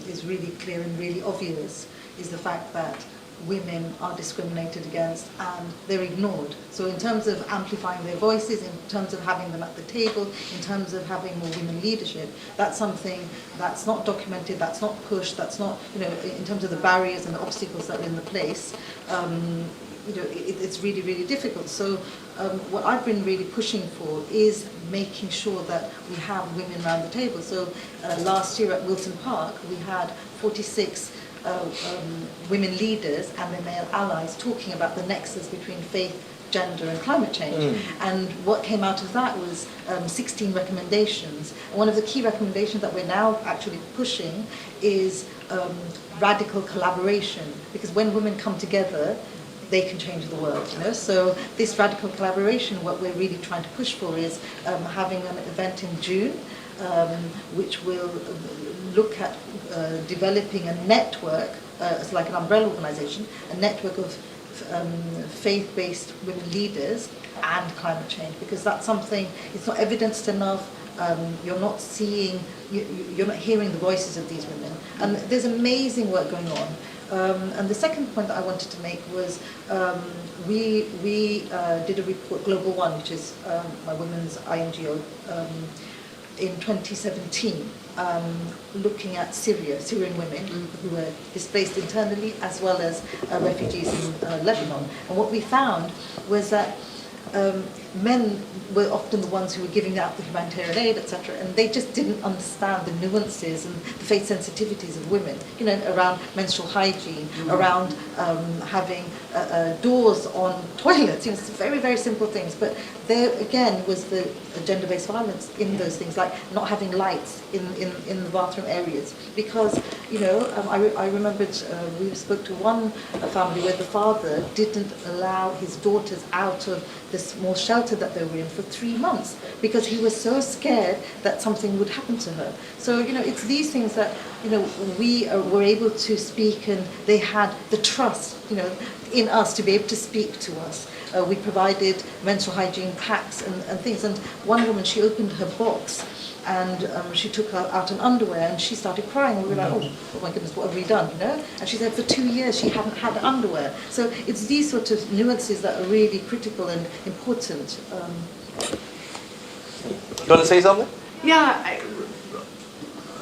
is really clear and really obvious is the fact that women are discriminated against and they're ignored. So in terms of amplifying their voices, in terms of having them at the table, in terms of having more women leadership, that's something that's not documented, that's not pushed, that's not, in terms of the barriers and the obstacles that are in the place, it's really, really difficult. So what I've been really pushing for is making sure that we have women around the table. So last year at Wilton Park, we had 46 women leaders and their male allies talking about the nexus between faith, gender and climate change. And what came out of that was 16 recommendations. And one of the key recommendations that we're now actually pushing is radical collaboration, because when women come together, they can change the world, So this radical collaboration, what we're really trying to push for is having an event in June, which will look at developing a network, it's like an umbrella organization, a network of faith-based women leaders and climate change, because that's something, it's not evidenced enough. You're not seeing, you're not hearing the voices of these women. And there's amazing work going on. And the second point that I wanted to make was we did a report, Global One, which is my women's INGO, in 2017, looking at Syrian women who were displaced internally as well as refugees in Lebanon. And what we found was that men were often the ones who were giving out the humanitarian aid, etc., and they just didn't understand the nuances and the faith sensitivities of women, you know, around menstrual hygiene, around having doors on toilets, you know, very, very simple things. But there, again, was the gender-based violence in those things, like not having lights in the bathroom areas. Because, you know, I remembered we spoke to one family where the father didn't allow his daughters out of the small shelter that they were in for 3 months because he was so scared that something would happen to her. So, you know, it's these things that, you know, we were able to speak, and they had the trust, you know, in us to be able to speak to us. We provided menstrual hygiene packs and things. And one woman, she opened her box and she took out an underwear and she started crying. And we were like, oh my goodness, what have we done, you know? And she said for 2 years she hadn't had underwear. So it's these sort of nuances that are really critical and important. You want to say something? Yeah,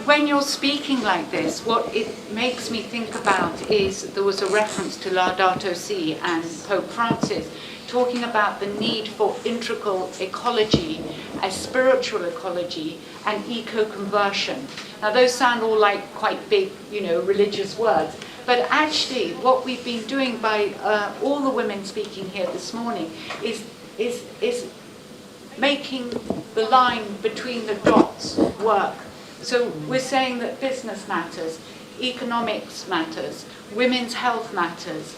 when you're speaking like this, what it makes me think about is there was a reference to Laudato Si and Pope Francis talking about the need for integral ecology, a spiritual ecology, and eco-conversion. Now those sound all like quite big, you know, religious words, but actually what we've been doing by all the women speaking here this morning is making the line between the dots work. So we're saying that business matters, economics matters, women's health matters,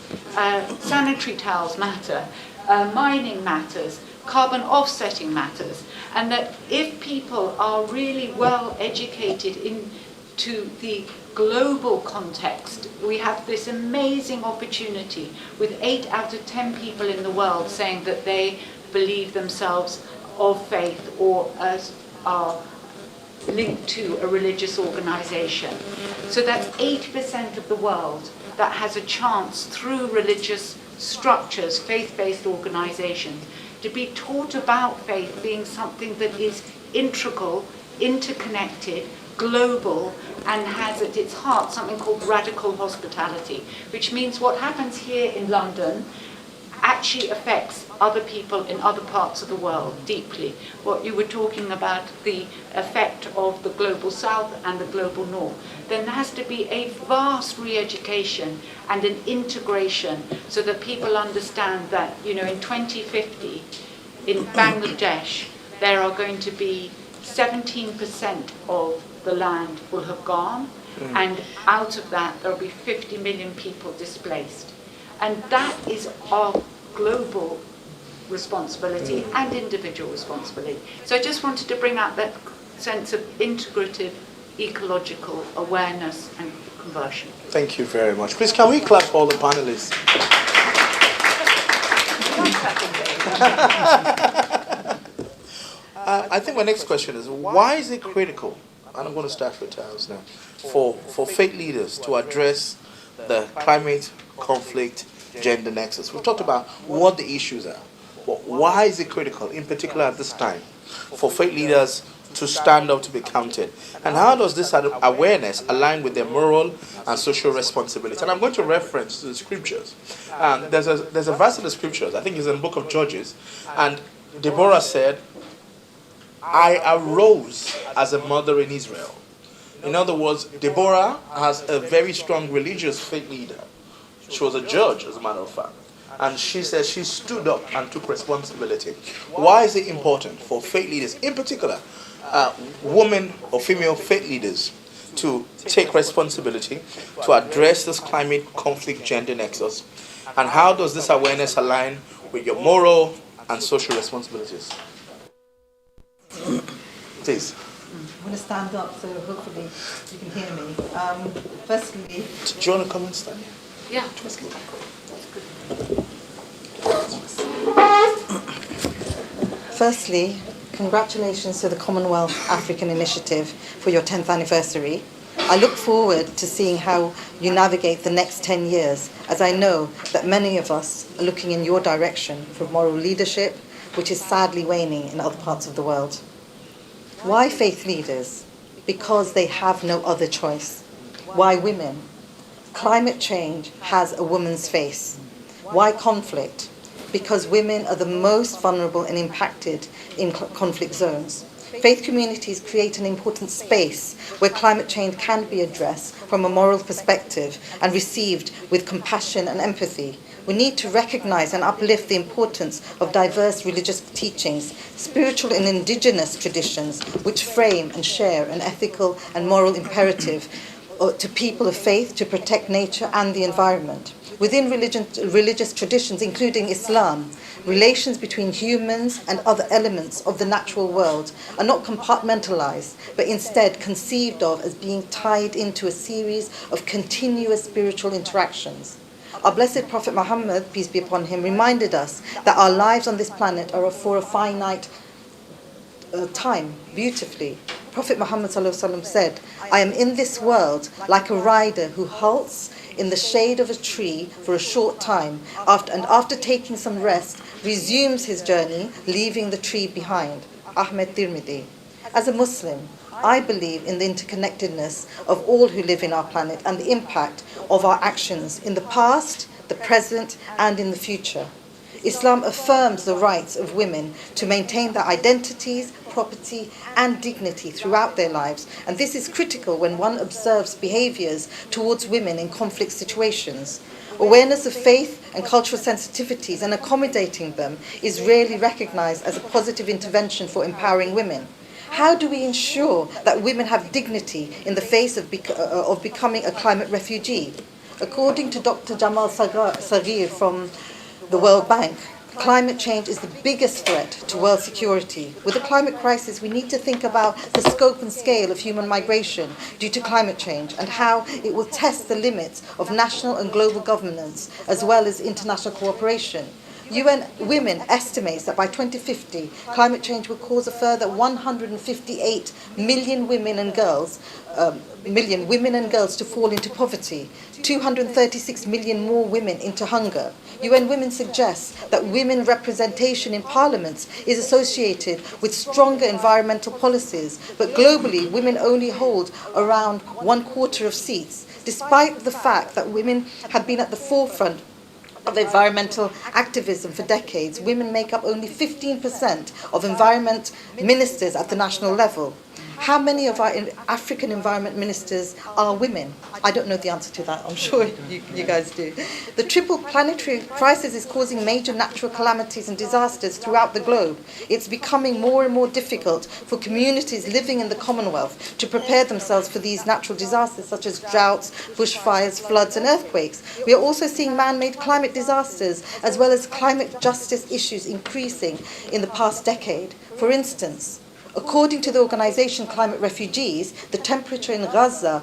sanitary towels matter, mining matters, carbon offsetting matters, and that if people are really well educated into the global context, we have this amazing opportunity with 8 out of 10 people in the world saying that they believe themselves of faith or are linked to a religious organization. So that's 80% of the world that has a chance through religious structures, faith-based organizations, to be taught about faith being something that is integral, interconnected, global, and has at its heart something called radical hospitality, which means what happens here in London actually affects other people in other parts of the world deeply. What you were talking about, the effect of the global south and the global north. Then there has to be a vast re-education and an integration so that people understand that, you know, in 2050 in Bangladesh there are going to be 17% of the land will have gone, and out of that there will be 50 million people displaced. And that is our global responsibility and individual responsibility. So I just wanted to bring out that sense of integrative ecological awareness and conversion. Thank you very much. Please, can we clap for all the panelists? I think my next question is, why is it critical, and I'm going to start with Charles now, for faith leaders to address the climate, conflict, gender nexus? We've talked about what the issues are, but why is it critical, in particular at this time, for faith leaders to stand up to be counted? And how does this awareness align with their moral and social responsibility? And I'm going to reference the scriptures. There's a verse in the scriptures, I think it's in the book of Judges, and Deborah said, I arose as a mother in Israel. In other words, Deborah has a very strong religious faith leader. She was a judge, as a matter of fact. And she said she stood up and took responsibility. Why is it important for faith leaders, in particular, women or female faith leaders, to take responsibility to address this climate, conflict, gender nexus? And how does this awareness align with your moral and social responsibilities? Please. I'm going to stand up so hopefully you can hear me. Firstly... Do you want to come and stand here? Yeah. Firstly, congratulations to the Commonwealth African Initiative for your 10th anniversary. I look forward to seeing how you navigate the next 10 years, as I know that many of us are looking in your direction for moral leadership, which is sadly waning in other parts of the world. Why faith leaders? Because they have no other choice. Why women? Climate change has a woman's face. Why conflict? because women are the most vulnerable and impacted in conflict zones. Faith communities create an important space where climate change can be addressed from a moral perspective and received with compassion and empathy. We need to recognize and uplift the importance of diverse religious teachings, spiritual and indigenous traditions, which frame and share an ethical and moral imperative to people of faith to protect nature and the environment. Within religious traditions, including Islam, relations between humans and other elements of the natural world are not compartmentalized, but instead conceived of as being tied into a series of continuous spiritual interactions. Our blessed Prophet Muhammad, peace be upon him, reminded us that our lives on this planet are for a finite time, beautifully. Prophet Muhammad said, "I am in this world like a rider who halts in the shade of a tree for a short time, after taking some rest, resumes his journey, leaving the tree behind." Ahmed Tirmidhi. As a Muslim, I believe in the interconnectedness of all who live in our planet and the impact of our actions in the past, the present, and in the future. Islam affirms the rights of women to maintain their identities, property, and dignity throughout their lives, and this is critical when one observes behaviors towards women in conflict situations. Awareness of faith and cultural sensitivities and accommodating them is rarely recognized as a positive intervention for empowering women. How do we ensure that women have dignity in the face of becoming a climate refugee? According to Dr. Jamal Saghir from the World Bank, climate change is the biggest threat to world security. With the climate crisis, we need to think about the scope and scale of human migration due to climate change and how it will test the limits of national and global governance as well as international cooperation. UN Women estimates that by 2050, climate change will cause a further 158 million women and girls to fall into poverty, 236 million more women into hunger. UN Women suggests that women representation in parliaments is associated with stronger environmental policies, but globally, women only hold around 1/4 of seats, despite the fact that women have been at the forefront of environmental activism for decades. Women make up only 15% of environment ministers at the national level. How many of our African environment ministers are women? I don't know the answer to that. I'm sure you guys do. The triple planetary crisis is causing major natural calamities and disasters throughout the globe. It's becoming more and more difficult for communities living in the Commonwealth to prepare themselves for these natural disasters such as droughts, bushfires, floods and earthquakes. We are also seeing man-made climate disasters as well as climate justice issues increasing in the past decade. For instance, according to the organization Climate Refugees, the temperature in Gaza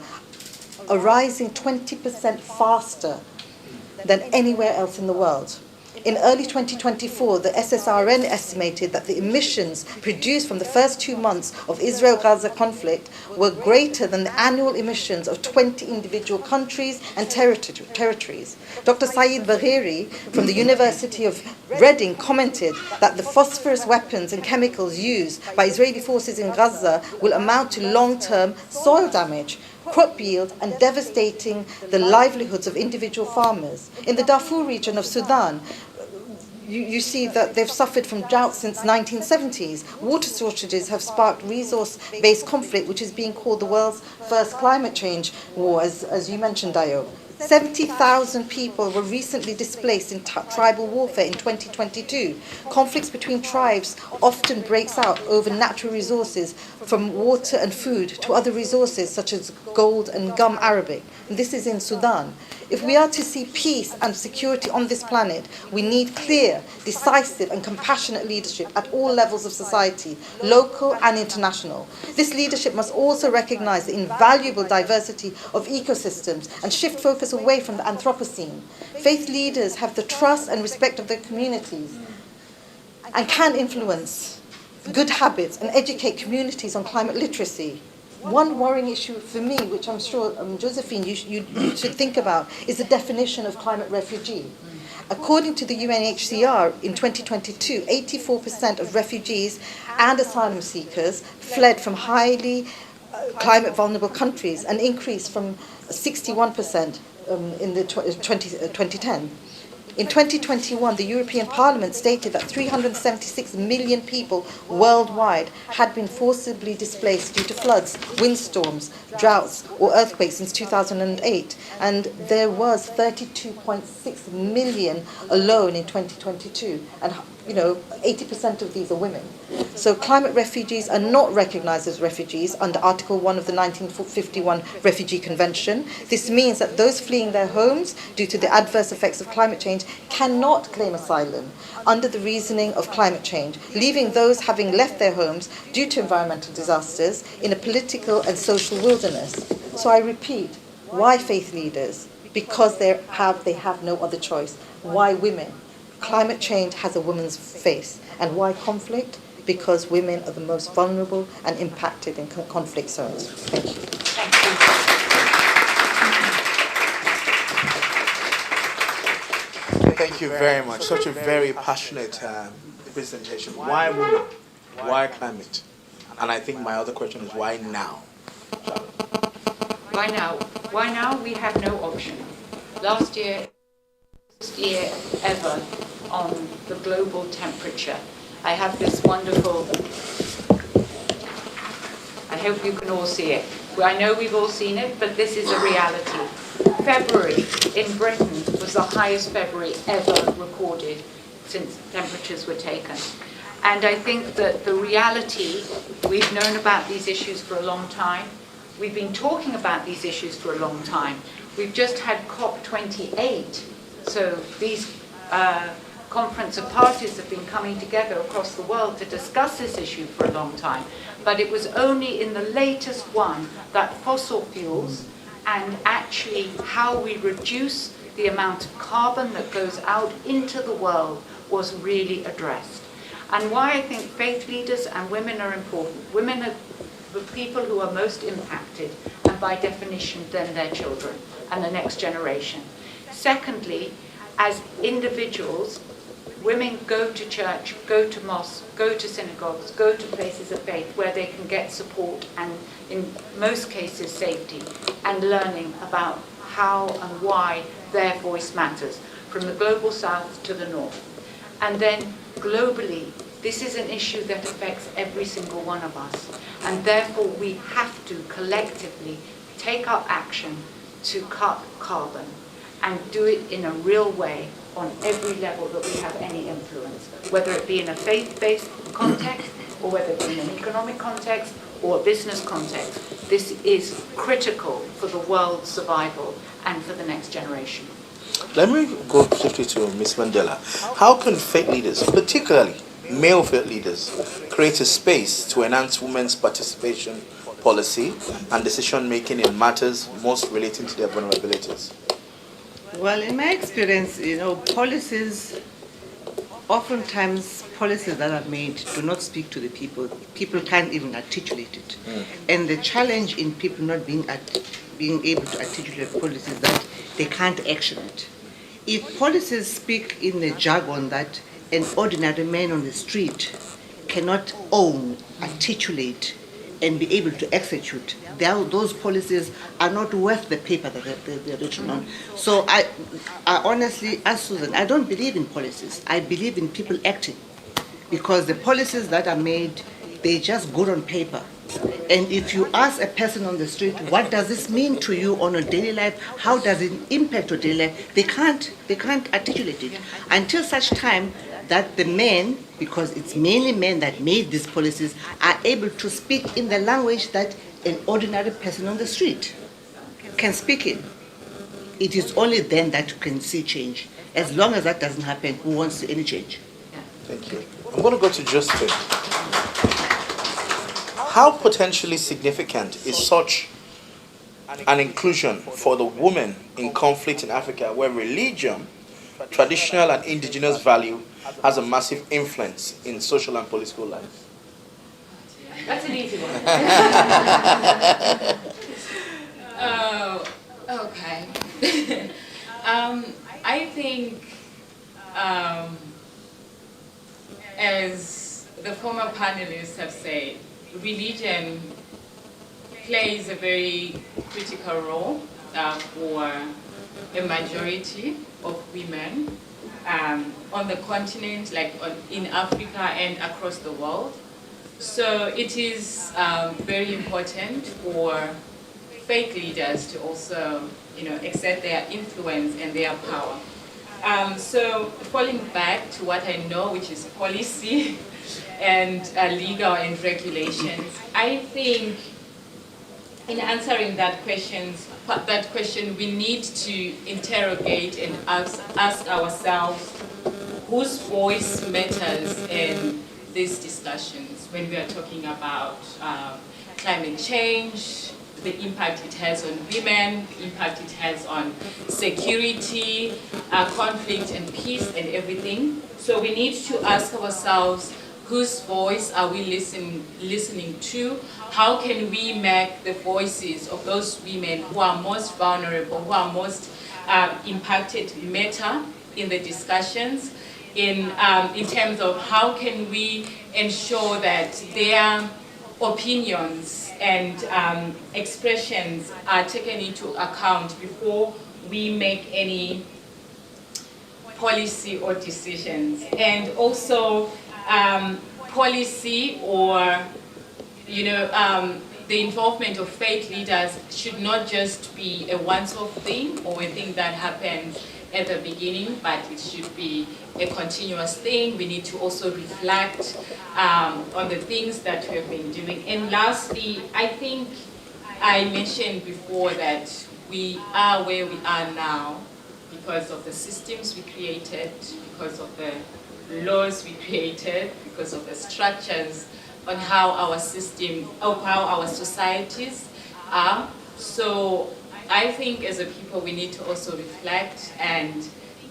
are rising 20% faster than anywhere else in the world. In early 2024, the SSRN estimated that the emissions produced from the first 2 months of Israel-Gaza conflict were greater than the annual emissions of 20 individual countries and territories. Dr. Saeed Bahiri from the University of Reading commented that the phosphorus weapons and chemicals used by Israeli forces in Gaza will amount to long-term soil damage, crop yield, and devastating the livelihoods of individual farmers. In the Darfur region of Sudan, you see that they've suffered from drought since 1970s. Water shortages have sparked resource-based conflict, which is being called the world's first climate change war, as you mentioned, Dayo. 70,000 people were recently displaced in tribal warfare in 2022. Conflicts between tribes often breaks out over natural resources, from water and food to other resources such as gold and gum arabic. And this is in Sudan. If we are to see peace and security on this planet, we need clear, decisive and compassionate leadership at all levels of society, local and international. This leadership must also recognize the invaluable diversity of ecosystems and shift focus away from the Anthropocene. Faith leaders have the trust and respect of their communities and can influence good habits and educate communities on climate literacy. One worrying issue for me, which I'm sure, Josephine, you should think about, is the definition of climate refugee. According to the UNHCR, in 2022, 84% of refugees and asylum seekers fled from highly climate vulnerable countries, an increase from 61% in the 2010. In 2021, the European Parliament stated that 376 million people worldwide had been forcibly displaced due to floods, windstorms, droughts, or earthquakes since 2008, and there was 32.6 million alone in 2022, and 80% of these are women. So climate refugees are not recognized as refugees under Article 1 of the 1951 Refugee Convention. This means that those fleeing their homes due to the adverse effects of climate change cannot claim asylum under the reasoning of climate change, leaving those having left their homes due to environmental disasters in a political and social wilderness. So I repeat, why faith leaders? Because they have no other choice. Why women? Climate change has a woman's face. And why conflict? Because women are the most vulnerable and impacted in conflict zones. Thank you. Thank you very much. Such a very passionate presentation. Why women? Why climate? And I think my other question is why now? Why now? Why now? We have no option. Last year ever on the global temperature. I have this wonderful, I hope you can all see it. I know we've all seen it, but this is a reality. February in Britain was the highest February ever recorded since temperatures were taken. And I think that the reality, we've known about these issues for a long time. We've been talking about these issues for a long time. We've just had COP28. So these conference of parties have been coming together across the world to discuss this issue for a long time. But it was only in the latest one that fossil fuels and actually how we reduce the amount of carbon that goes out into the world was really addressed. And why I think faith leaders and women are important. Women are the people who are most impacted, and by definition then their children and the next generation. Secondly, as individuals, women go to church, go to mosques, go to synagogues, go to places of faith where they can get support and, in most cases, safety, and learning about how and why their voice matters, from the global south to the north. And then globally, this is an issue that affects every single one of us. And therefore, we have to collectively take our action to cut carbon and do it in a real way on every level that we have any influence, whether it be in a faith-based context or whether it be in an economic context or a business context. This is critical for the world's survival and for the next generation. Let me go quickly to Ms. Mandela. How can faith leaders, particularly male faith leaders, create a space to enhance women's participation, policy, and decision-making in matters most relating to their vulnerabilities? Well, in my experience, policies, oftentimes policies that are made do not speak to the people. People can't even articulate it. And the challenge in people not being able to articulate policies is that they can't action it. If policies speak in the jargon that an ordinary man on the street cannot own, articulate, and be able to execute, those policies are not worth the paper that they're written on. So I honestly, as Susan, I don't believe in policies. I believe in people acting. Because the policies that are made, they just go on paper. And if you ask a person on the street, what does this mean to you on a daily life? How does it impact your daily life? They can't articulate it. Until such time that the men, because it's mainly men that made these policies, are able to speak in the language that an ordinary person on the street can speak in. It is only then that you can see change. As long as that doesn't happen, who wants any change? Thank you. I'm going to go to Justin. How potentially significant is such an inclusion for the women in conflict in Africa, where religion, traditional and indigenous value, has a massive influence in social and political life? That's an easy one. Okay. I think, as the former panelists have said, religion plays a very critical role for a majority of women on the continent, like in Africa and across the world. So it is very important for faith leaders to also, exert their influence and their power. So falling back to what I know, which is policy and legal and regulations, I think in answering that question, we need to interrogate and ask ourselves whose voice matters in these discussions when we are talking about climate change, the impact it has on women, the impact it has on security, conflict and peace and everything. So we need to ask ourselves, whose voice are we listening to? How can we make the voices of those women who are most vulnerable, who are most impacted matter in the discussions? In terms of how can we ensure that their opinions and expressions are taken into account before we make any policy or decisions. And also policy or the involvement of faith leaders should not just be a once-off thing or a thing that happens at the beginning, but it should be a continuous thing. We need to also reflect on the things that we have been doing. And lastly, I think I mentioned before that we are where we are now because of the systems we created, because of the laws we created, because of the structures on how our system, of how our societies are. So I think as a people we need to also reflect and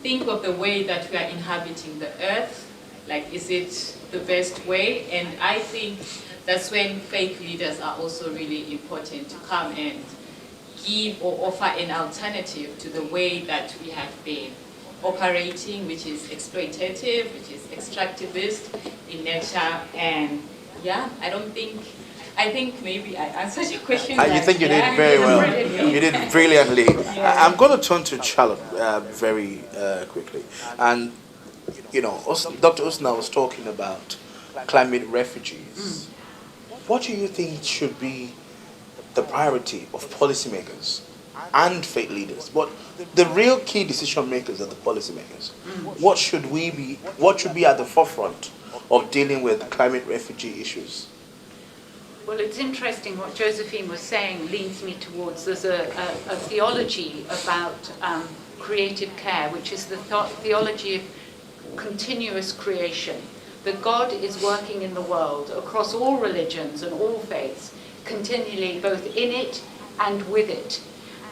think of the way that we are inhabiting the earth. Like, is it the best way? And I think that's when faith leaders are also really important to come and give or offer an alternative to the way that we have been operating, which is exploitative, which is extractivist in nature. And yeah, I think maybe I answered your question. You think you did very well. You did brilliantly. I'm going to turn to Charlotte very quickly. And, Dr. Usna was talking about climate refugees. What do you think should be the priority of policymakers and faith leaders? But the real key decision makers are the policymakers. What should be at the forefront of dealing with climate refugee issues? Well, it's interesting what Josephine was saying leads me towards, there's a theology about creative care, which is the theology of continuous creation. That God is working in the world across all religions and all faiths, continually both in it and with it.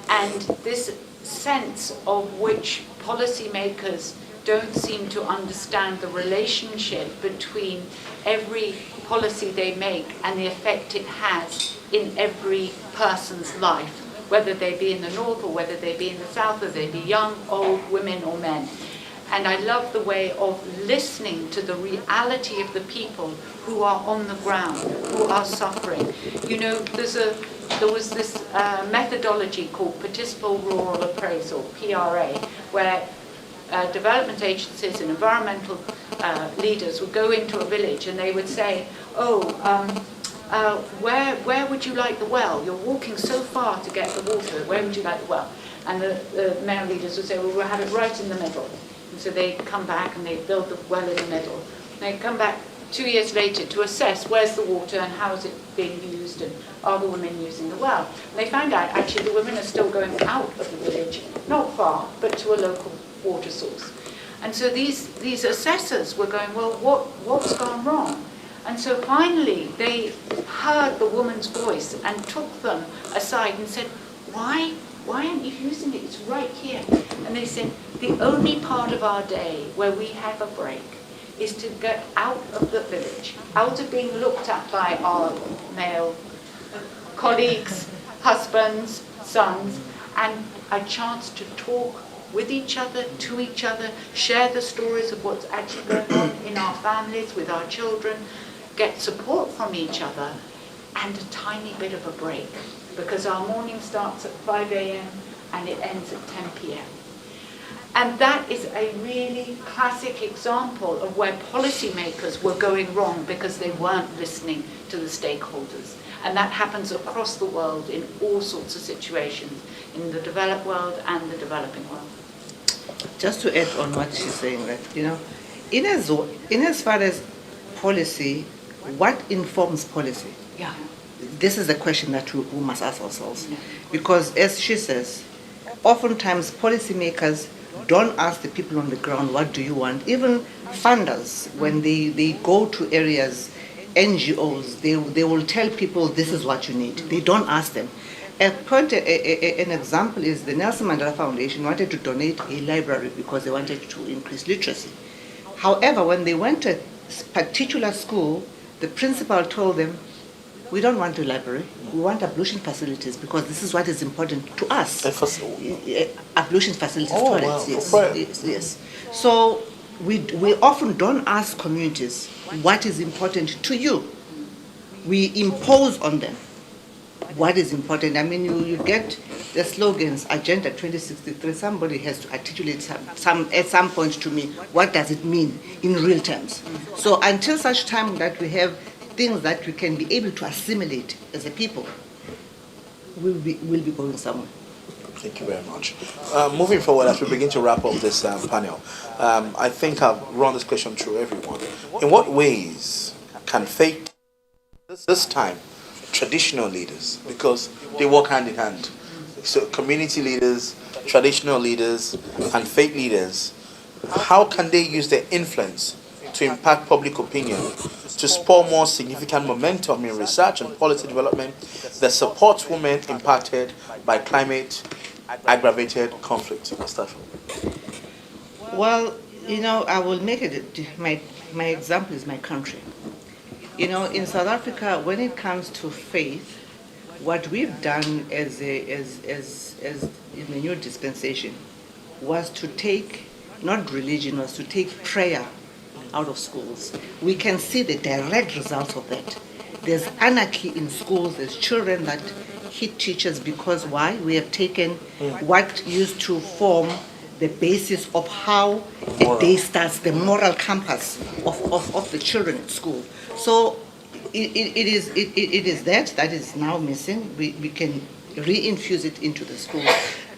And this sense of which policymakers don't seem to understand the relationship between every policy they make and the effect it has in every person's life, whether they be in the north or whether they be in the south, whether they be young, old, women or men. And I love the way of listening to the reality of the people who are on the ground, who are suffering. There was this methodology called participal rural appraisal, PRA, where development agencies and environmental leaders would go into a village and they would say, where would you like the well? You're walking so far to get the water, where would you like the well? And the male leaders would say, well, we'll have it right in the middle. And so they'd come back and they'd build the well in the middle. They'd come back 2 years later to assess where's the water and how is it being used and are the women using the well. And they found out actually the women are still going out of the village, not far, but to a local water source. And so these assessors were going, well, what's gone wrong? And so finally they heard the woman's voice and took them aside and said, why aren't you using it? It's right here. And they said, the only part of our day where we have a break is to get out of the village, out of being looked at by our male colleagues, husbands, sons, and a chance to talk with each other, to each other, share the stories of what's actually going on in our families, with our children, get support from each other, and a tiny bit of a break, because our morning starts at 5 a.m. and it ends at 10 p.m. And that is a really classic example of where policymakers were going wrong because they weren't listening to the stakeholders. And that happens across the world in all sorts of situations, in the developed world and the developing world. Just to add on what she's saying, that, in as far as policy, what informs policy? Yeah. This is the question that we must ask ourselves. Because as she says, oftentimes policymakers don't ask the people on the ground, what do you want? Even funders, when they go to areas, NGOs, they will tell people this is what you need. They don't ask them. An example is the Nelson Mandela Foundation wanted to donate a library because they wanted to increase literacy. However, when they went to a particular school, the principal told them, we don't want a library, we want ablution facilities because this is what is important to us. Ablution facilities, toilets, wow. yes. So we often don't ask communities what is important to you. We impose on them what is important. I mean, you get the slogans, Agenda 2063, somebody has to articulate at some point to me, what does it mean in real terms? So until such time that we have things that we can be able to assimilate as a people, we'll be going somewhere. Thank you very much. Moving forward, as we begin to wrap up this panel, I think I've run this question through everyone. In what ways can faith, this time, traditional leaders, because they work hand in hand, so community leaders, traditional leaders, and faith leaders, how can they use their influence to impact public opinion, to spur more significant momentum in research and policy development that supports women impacted by climate-aggravated conflict? Well, I will make it, my example is my country. In South Africa, when it comes to faith, what we've done as in the new dispensation was to take, not religion, was to take prayer out of schools. We can see the direct results of that. There's anarchy in schools, there's children that hit teachers because why? We have taken what used to form the basis of how a day starts, the moral compass of the children at school. So it is that is now missing. We can reinfuse it into the school.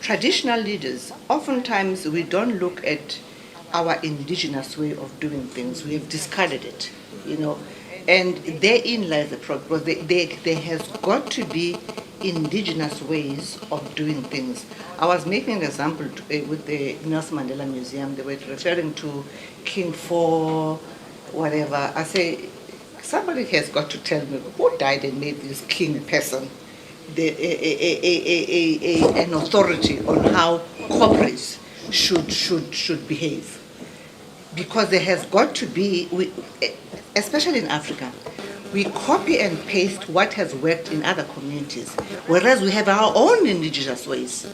Traditional leaders, oftentimes we don't look at our indigenous way of doing things. We have discarded it, and therein lies the problem. There has got to be indigenous ways of doing things. I was making an example with the Nelson Mandela Museum. They were referring to King for whatever. I say, somebody has got to tell me who died and made this king person an authority on how corporates should behave. Because there has got to be, especially in Africa, we copy and paste what has worked in other communities, whereas we have our own indigenous ways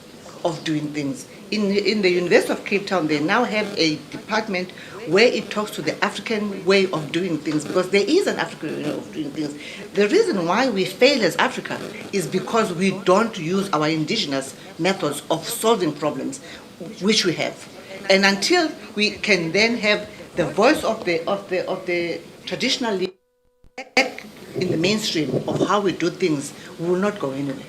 of doing things. In the University of Cape Town, they now have a department where it talks to the African way of doing things, because there is an African way of doing things. The reason why we fail as Africa is because we don't use our indigenous methods of solving problems, which we have. And until we can then have the voice of the traditional leaders in the mainstream of how we do things, we will not go anywhere.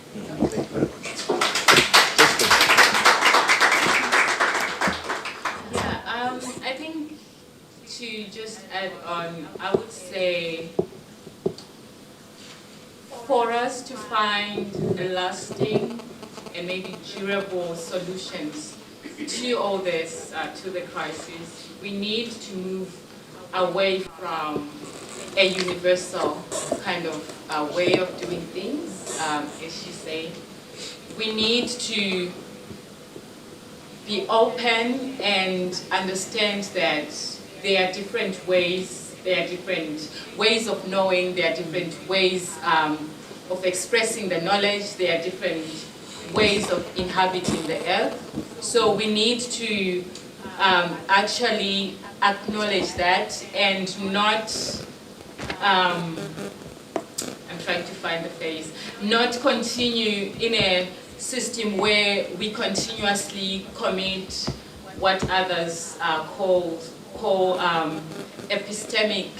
I think to just add on, I would say for us to find lasting and maybe durable solutions to all this, to the crisis, we need to move away from a universal kind of way of doing things, as you say. We need to be open and understand that there are different ways, of knowing, there are different ways of expressing the knowledge, there are different ways of inhabiting the earth. So we need to actually acknowledge that and not, I'm trying to find the phrase, not continue in a system where we continuously commit what others call epistemic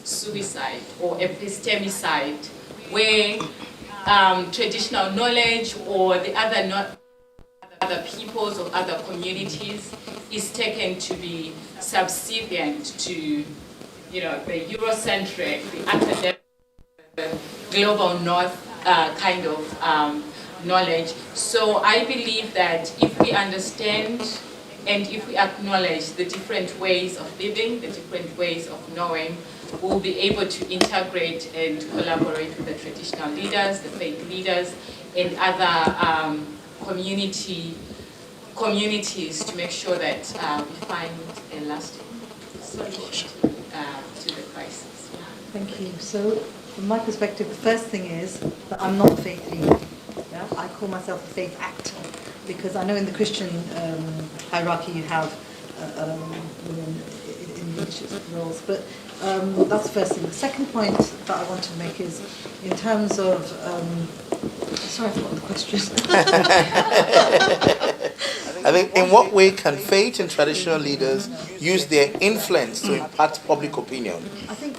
suicide or epistemicide, where traditional knowledge or the other peoples or other communities is taken to be subservient to, the Eurocentric, the academic, global north kind of knowledge. So I believe that if we understand and if we acknowledge the different ways of living, the different ways of knowing, we'll be able to integrate and collaborate with the traditional leaders, the faith leaders, and other communities to make sure that we find a lasting solution to the crisis. Thank you. So, from my perspective, the first thing is that I'm not a faith leader. Yeah? I call myself a faith actor, because I know in the Christian hierarchy you have women in leadership roles, but that's the first thing. The second point that I want to make is in terms of, sorry, I forgot the question. I think, in what way can faith and traditional leaders use their influence to impact public opinion? I think,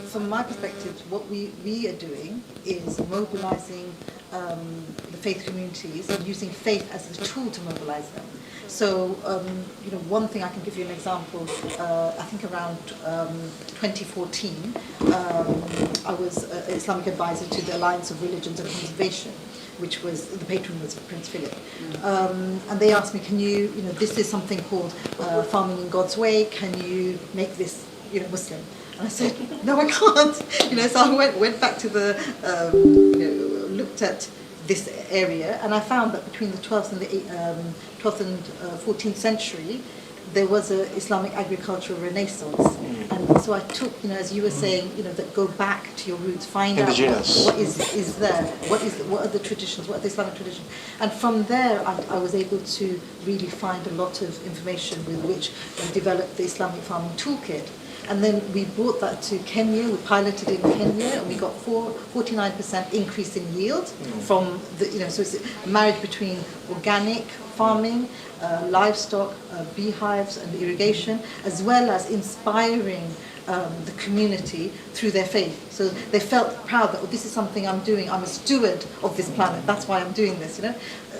from my perspective, what we are doing is mobilizing the faith communities and using faith as a tool to mobilize them. So, one thing I can give you an example, I think around 2014, I was an Islamic advisor to the Alliance of Religions and Conservation, which was, the patron was Prince Philip. And they asked me, can you, this is something called farming in God's way, can you make this, Muslim? And I said, no, I can't. So I went back to the, looked at this area, and I found that between the 12th and the 12th and 14th century, there was an Islamic agricultural renaissance. And so I took, as you were saying, that go back to your roots, find out what is there, what are the traditions, what are the Islamic traditions. And from there, I was able to really find a lot of information with which we developed the Islamic farming toolkit. And then we brought that to Kenya, we piloted it in Kenya, and we got 49% increase in yield from the, so it's a marriage between organic farming, livestock, beehives and irrigation, as well as inspiring the community through their faith. So they felt proud that, this is something I'm doing, I'm a steward of this planet, that's why I'm doing this,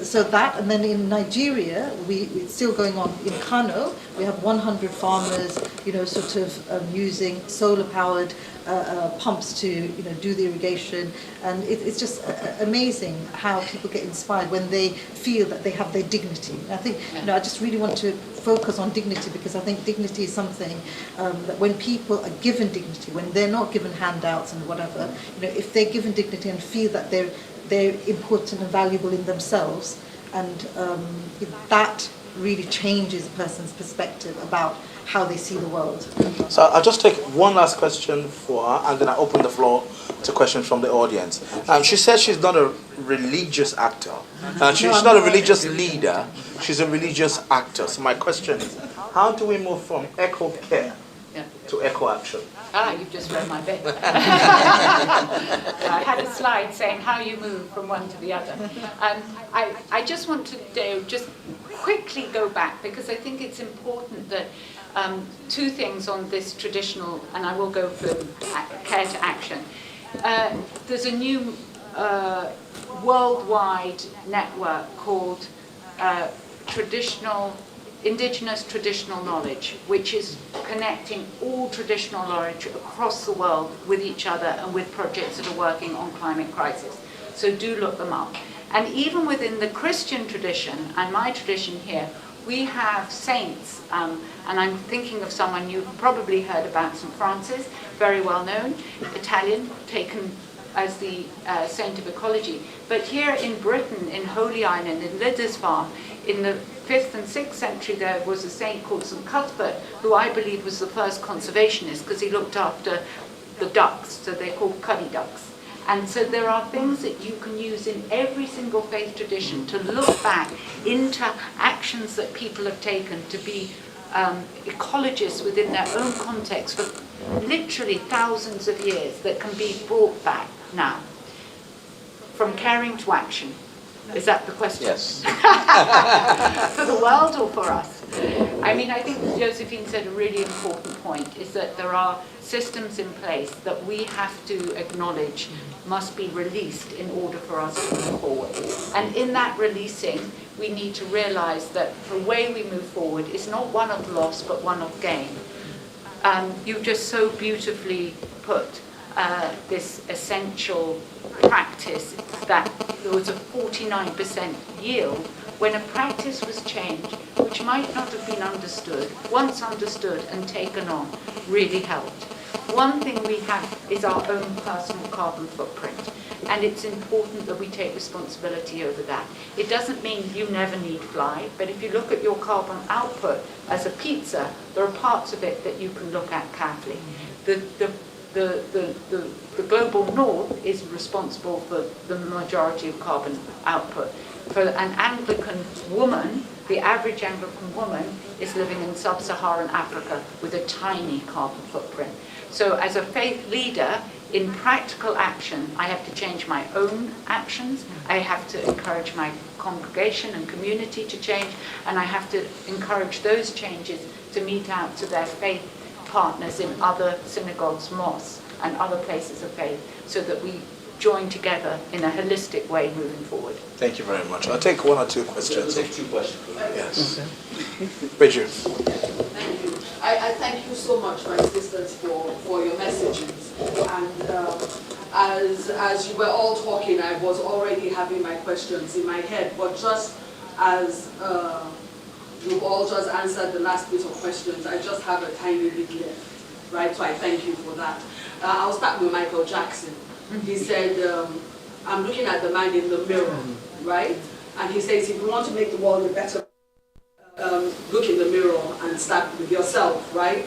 So that, and then in Nigeria, it's still going on in Kano, we have 100 farmers, using solar-powered pumps to, do the irrigation, and it's just amazing how people get inspired when they feel that they have their dignity. And I think, I just really want to focus on dignity, because I think dignity is something that when people are given dignity, when they're not given handouts and whatever, if they're given dignity and feel that they're important and valuable in themselves, and that really changes a person's perspective about how they see the world. So I'll just take one last question for her, and then I open the floor to questions from the audience. She said she's not a religious actor. She's not a religious leader. She's a religious actor. So my question is, how do we move from eco care to eco action? You've just read my bit. I had a slide saying how you move from one to the other. And I just want to just quickly go back, because I think it's important that two things on this traditional, and I will go from care to action. There's a new worldwide network called Indigenous Traditional Knowledge, which is connecting all traditional knowledge across the world with each other and with projects that are working on climate crisis. So do look them up. And even within the Christian tradition, and my tradition here, we have saints, and I'm thinking of someone you've probably heard about, St. Francis, very well known, Italian, taken as the saint of ecology. But here in Britain, in Holy Island, in Lindisfarne, in the 5th and 6th century, there was a saint called St. Cuthbert, who I believe was the first conservationist, because he looked after the ducks, so they're called cuddy ducks. And so there are things that you can use in every single faith tradition to look back into actions that people have taken to be ecologists within their own context for literally thousands of years, that can be brought back now. From caring to action. Is that the question? Yes. For the world or for us? I mean, I think Josephine said a really important point, is that there are systems in place that we have to acknowledge must be released in order for us to move forward. And in that releasing, we need to realize that the way we move forward is not one of loss, but one of gain. You just so beautifully put this essential practice that there was a 49% yield when a practice was changed, which might not have been understood, once understood and taken on, really helped. One thing we have is our own personal carbon footprint, and it's important that we take responsibility over that. It doesn't mean you never need fly, but if you look at your carbon output as a pizza, there are parts of it that you can look at carefully. The global north is responsible for the majority of carbon output. For an Anglican woman, the average Anglican woman is living in sub-Saharan Africa with a tiny carbon footprint. So as a faith leader, in practical action, I have to change my own actions, I have to encourage my congregation and community to change, and I have to encourage those changes to mete out to their faith partners in other synagogues, mosques, and other places of faith, so that we join together in a holistic way moving forward. Thank you very much. I'll take one or two questions. We'll take 2 questions. Yes. Bridget. Thank you. I thank you so much, my sisters, for your messages. And as you were all talking, I was already having my questions in my head, but just as you've all just answered the last bit of questions, I just have a tiny bit left, right? So I thank you for that. I'll start with Michael Jackson. He said, I'm looking at the man in the mirror, right? And he says, if you want to make the world a better, look in the mirror and start with yourself, right?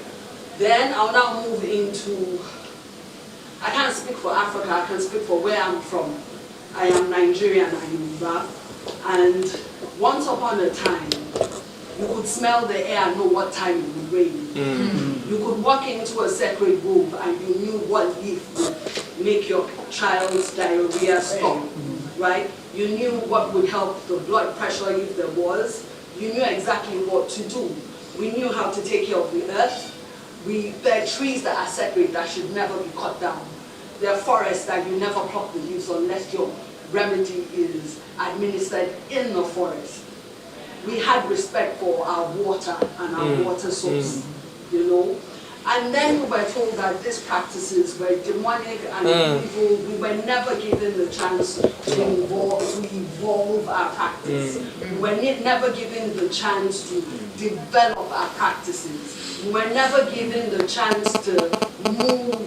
Then I'll now move into, I can't speak for Africa, I can speak for where I'm from. I am Nigerian, I'm Yoruba. And once upon a time, you could smell the air and know what time it would rain. You could walk into a sacred grove and you knew what leaf would make your child's diarrhea stop, right? You knew what would help the blood pressure if there was. You knew exactly what to do. We knew how to take care of the earth. There are trees that are sacred that should never be cut down. There are forests that you never pluck the leaves unless your remedy is administered in the forest. We had respect for our water and our water source, you know. And then we were told that these practices were demonic and evil. We were never given the chance to evolve our practice. We were never given the chance to develop our practices. We were never given the chance to move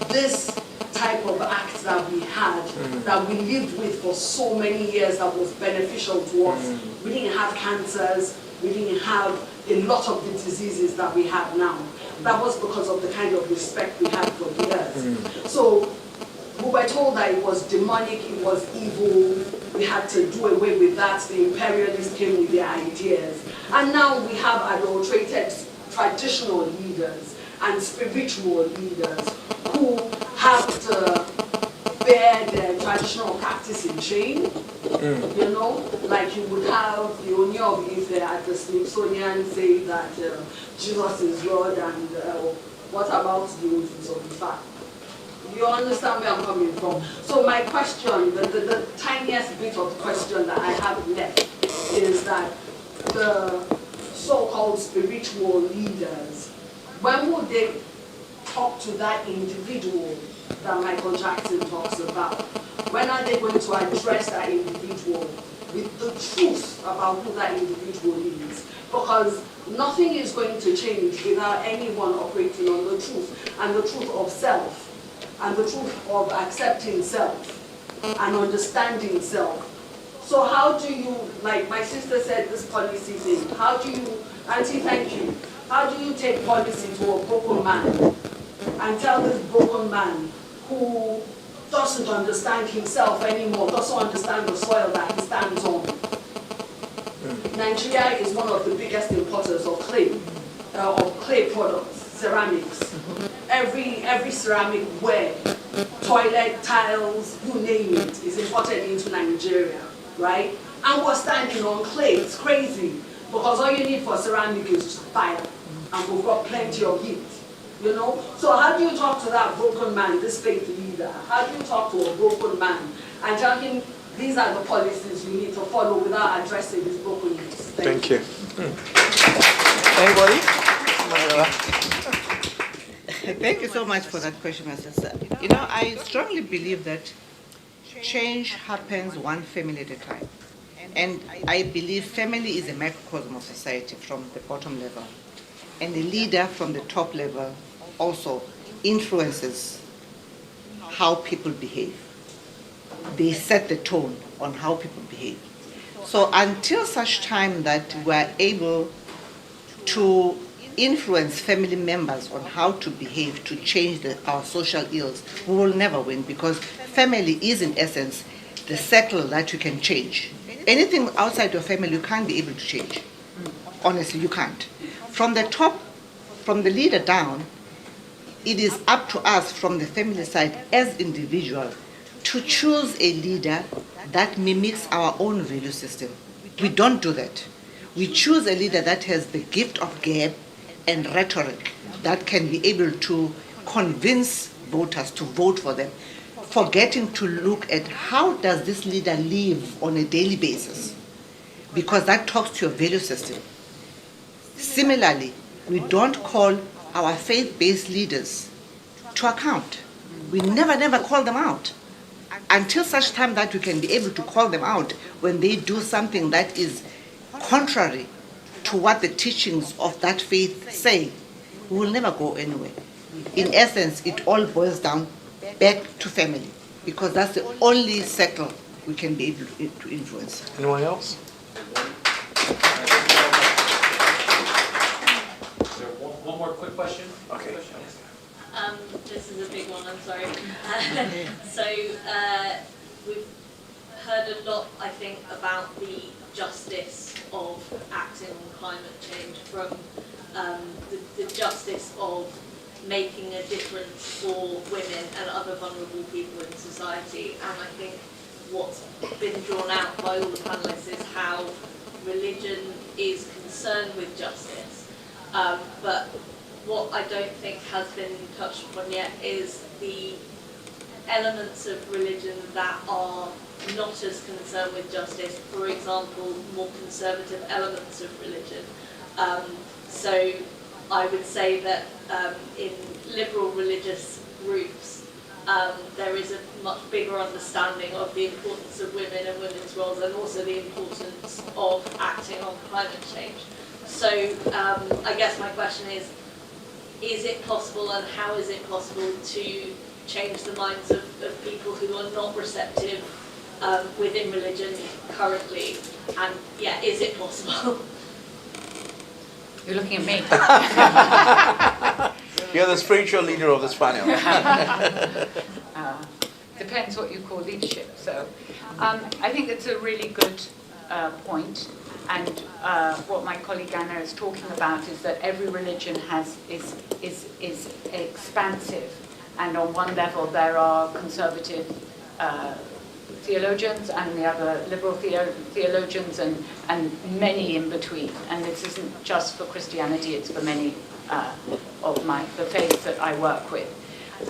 this type of act that we had, that we lived with for so many years, that was beneficial to us. We didn't have cancers, we didn't have a lot of the diseases that we have now. That was because of the kind of respect we had for the earth. So we were told that it was demonic, it was evil, we had to do away with that. The imperialists came with their ideas. And now we have adulterated traditional leaders and spiritual leaders who have to bear their traditional practice in shame. You know, like you would have the Oni of Ife at the Smithsonian say that Jesus is Lord, and what about the Ojus of Ifa? You understand where I'm coming from? So my question, the tiniest bit of question that I have left is that the so-called spiritual leaders, when would they talk to that individual that Michael Jackson talks about? When are they going to address that individual with the truth about who that individual is? Because nothing is going to change without anyone operating on the truth, and the truth of self, and the truth of accepting self, and understanding self. So how do you, like my sister said, this policy thing, how do you, Auntie, thank you, how do you take policy to a broken man and tell this broken man who doesn't understand himself anymore, doesn't understand the soil that he stands on? Nigeria is one of the biggest importers of clay products, ceramics. Every ceramic ware, toilet, tiles, you name it, is imported into Nigeria. right? And we're standing on clay. It's crazy. Because all you need for ceramic is just fire. And we've got plenty of heat. You know? So how do you talk to that broken man, this faith leader? How do you talk to a broken man and tell him these are the policies you need to follow without addressing his brokenness? Thank you. Anybody? Thank you so much for that question, my sister. You know, I strongly believe that change happens one family at a time. And I believe family is a microcosm of society from the bottom level. And the leader from the top level also influences how people behave. They set the tone on how people behave. So until such time that we're able to influence family members on how to behave to change our social ills, we will never win, because family is in essence the circle that you can change. Anything outside your family you can't be able to change. Honestly, you can't. From the top, from the leader down, it is up to us from the family side as individuals to choose a leader that mimics our own value system. We don't do that. We choose a leader that has the gift of gab and rhetoric that can be able to convince voters to vote for them, forgetting to look at how does this leader live on a daily basis, because that talks to your value system. Similarly, we don't call our faith-based leaders to account. We never call them out until such time that we can be able to call them out when they do something that is contrary to what the teachings of that faith say. We will never go anywhere. In essence, it all boils down back to family, because that's the only circle we can be able to influence. Anyone else? One more quick question. Okay. This is a big one, I'm sorry. So we've heard a lot, I think, about the justice of acting on climate change, from the justice of making a difference for women and other vulnerable people in society. And I think what's been drawn out by all the panelists is how religion is concerned with justice. But what I don't think has been touched upon yet is the elements of religion that are not as concerned with justice. For example, more conservative elements of religion. So I would say that in liberal religious groups, there is a much bigger understanding of the importance of women and women's roles, and also the importance of acting on climate change. So I guess my question is it possible, and how is it possible to change the minds of people who are not receptive within religion currently? And yeah, is it possible? You're looking at me. You're the spiritual leader of this panel. Depends what you call leadership. So I think it's a really good point. And what my colleague Anna is talking about is that every religion is expansive. And on one level there are conservative theologians, and the other liberal theologians, and many in between. And this isn't just for Christianity, it's for many of the faiths that I work with.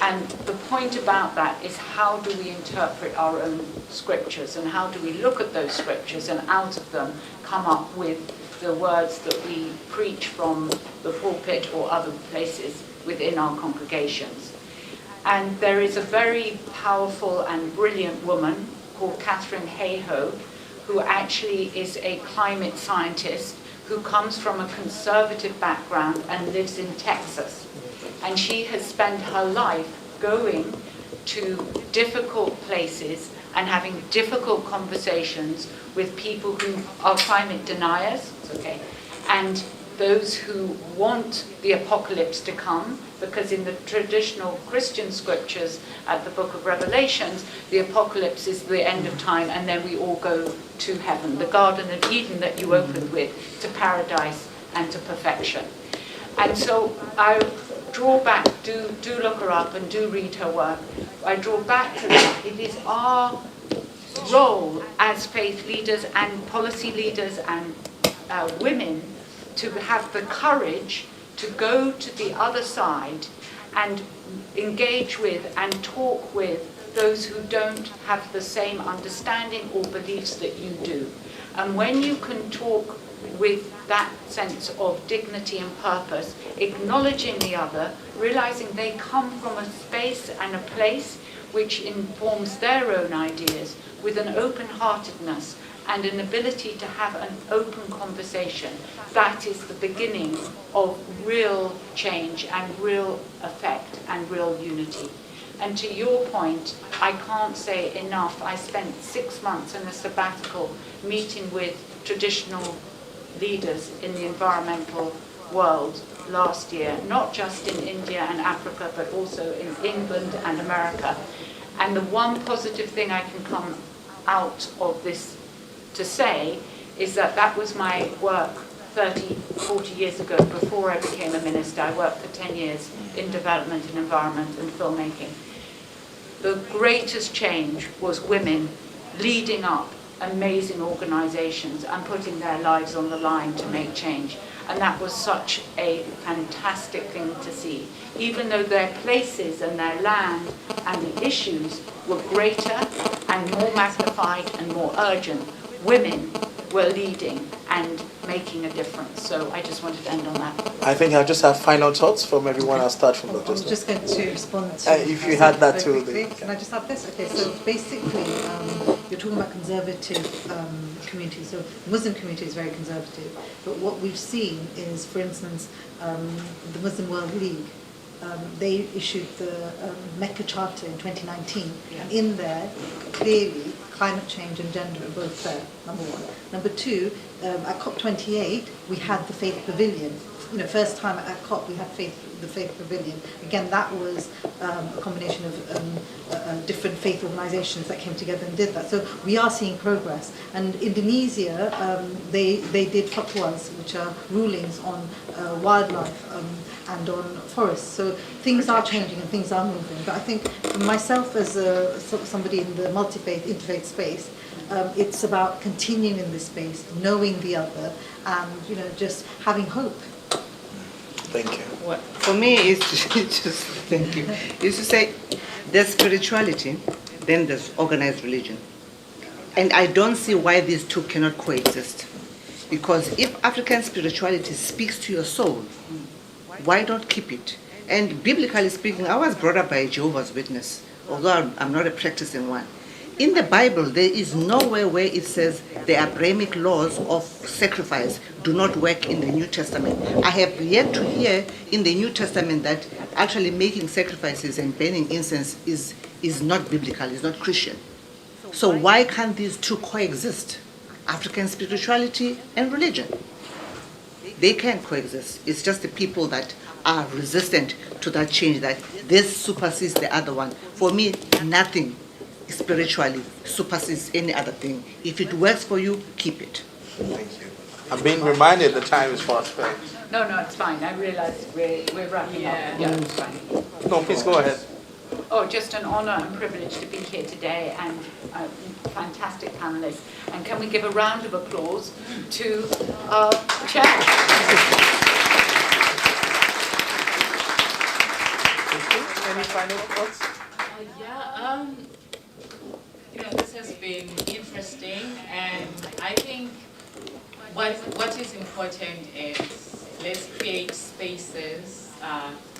And the point about that is, how do we interpret our own scriptures, and how do we look at those scriptures and out of them come up with the words that we preach from the pulpit or other places within our congregations. And there is a very powerful and brilliant woman called Catherine Hayhoe, who actually is a climate scientist who comes from a conservative background and lives in Texas. And she has spent her life going to difficult places and having difficult conversations with people who are climate deniers, okay, and those who want the apocalypse to come, because in the traditional Christian scriptures at the book of Revelations, the apocalypse is the end of time, and then we all go to heaven, the Garden of Eden that you opened with, to paradise and to perfection. And so I draw back, do look her up and do read her work. I draw back to that. It is our role as faith leaders and policy leaders and women to have the courage to go to the other side and engage with and talk with those who don't have the same understanding or beliefs that you do. And when you can talk with that sense of dignity and purpose, acknowledging the other, realizing they come from a space and a place which informs their own ideas, with an open-heartedness and an ability to have an open conversation, that is the beginning of real change and real effect and real unity. And to your point, I can't say enough. I spent 6 months in a sabbatical meeting with traditional leaders in the environmental world last year, not just in India and Africa, but also in England and America. And the one positive thing I can come out of this to say is that that was my work 30, 40 years ago, before I became a minister. I worked for 10 years in development and environment and filmmaking. The greatest change was women leading up amazing organizations and putting their lives on the line to make change. And that was such a fantastic thing to see. Even though their places and their land and the issues were greater and more magnified and more urgent, women were leading and making a difference. So I just wanted to end on that. I think I'll just have final thoughts from everyone. I'll start from Dr. I'm just going to respond to... if you had that too. Can I just have this? Okay, so basically, you're talking about conservative communities. So the Muslim community is very conservative. But what we've seen is, for instance, the Muslim World League, they issued the Mecca Charter in 2019. And in there, clearly, climate change and gender are both there, number one. Number two, at COP28, we had the Faith Pavilion. You know, first time at COP, we had the Faith Pavilion. Again, that was a combination of different faith organizations that came together and did that. So we are seeing progress. And Indonesia, they did fatwas, which are rulings on wildlife and on forests. So things are changing and things are moving. But I think for myself as somebody in the multi-faith, interfaith space, it's about continuing in this space, knowing the other, and just having hope. Thank you. Well, for me, it's just thank you. Is to say there's spirituality, then there's organized religion, and I don't see why these two cannot coexist. Because if African spirituality speaks to your soul, why not keep it? And biblically speaking, I was brought up by a Jehovah's Witness, although I'm not a practicing one. In the Bible, there is nowhere where it says the Abrahamic laws of sacrifice do not work in the New Testament. I have yet to hear in the New Testament that actually making sacrifices and burning incense is not biblical, is not Christian. So why can't these two coexist? African spirituality and religion. They can coexist. It's just the people that are resistant to that change, that this supersedes the other one. For me, nothing spiritually supersedes any other thing. If it works for you, keep it. Thank you. I'm being reminded the time is fast spent. No, it's fine. I realize we're wrapping up. Yeah, it's fine. No, please go ahead. Oh, just an honor and privilege to be here today, and fantastic panelists. And can we give a round of applause to our chair? Any final thoughts? This has been interesting, and I think what is important is let's create spaces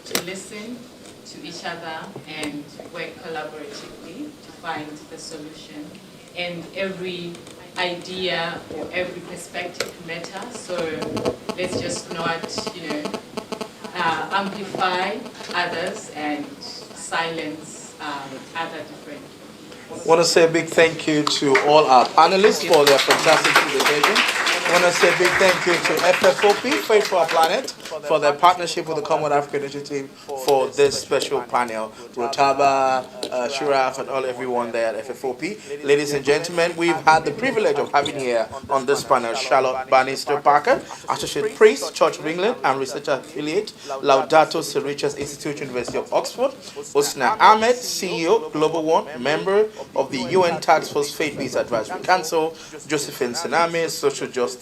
to listen to each other and work collaboratively to find the solution. And every idea or every perspective matters, so let's just not, amplify others and silence other different. I want to say a big thank you to all our panelists for their fantastic presentation. I want to say a big thank you to FFOP, Faith for Our Planet, for their partnership with the Commonwealth Africa Initiative for this special panel. Rotaba, Shiraf, and everyone there at FFOP. Ladies and gentlemen, we've had the privilege of having here on this panel Charlotte Bannister Parker, Associate Priest, Church of England, and Research Affiliate, Laudato Si' Richards Institute, University of Oxford, Usna Ahmed, CEO, Global One, member of the UN Task Force Faith Peace Advisory Council, Josephine Sename, social justice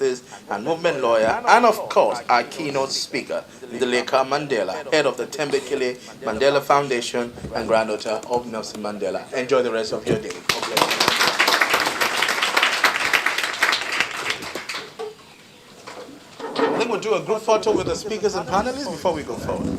and movement lawyer, and of course, our keynote speaker, Ndleka Mandela, head of the Tembekele Mandela Foundation and granddaughter of Nelson Mandela. Enjoy the rest of your day. God bless you. I think we'll do a group photo with the speakers and panelists before we go forward.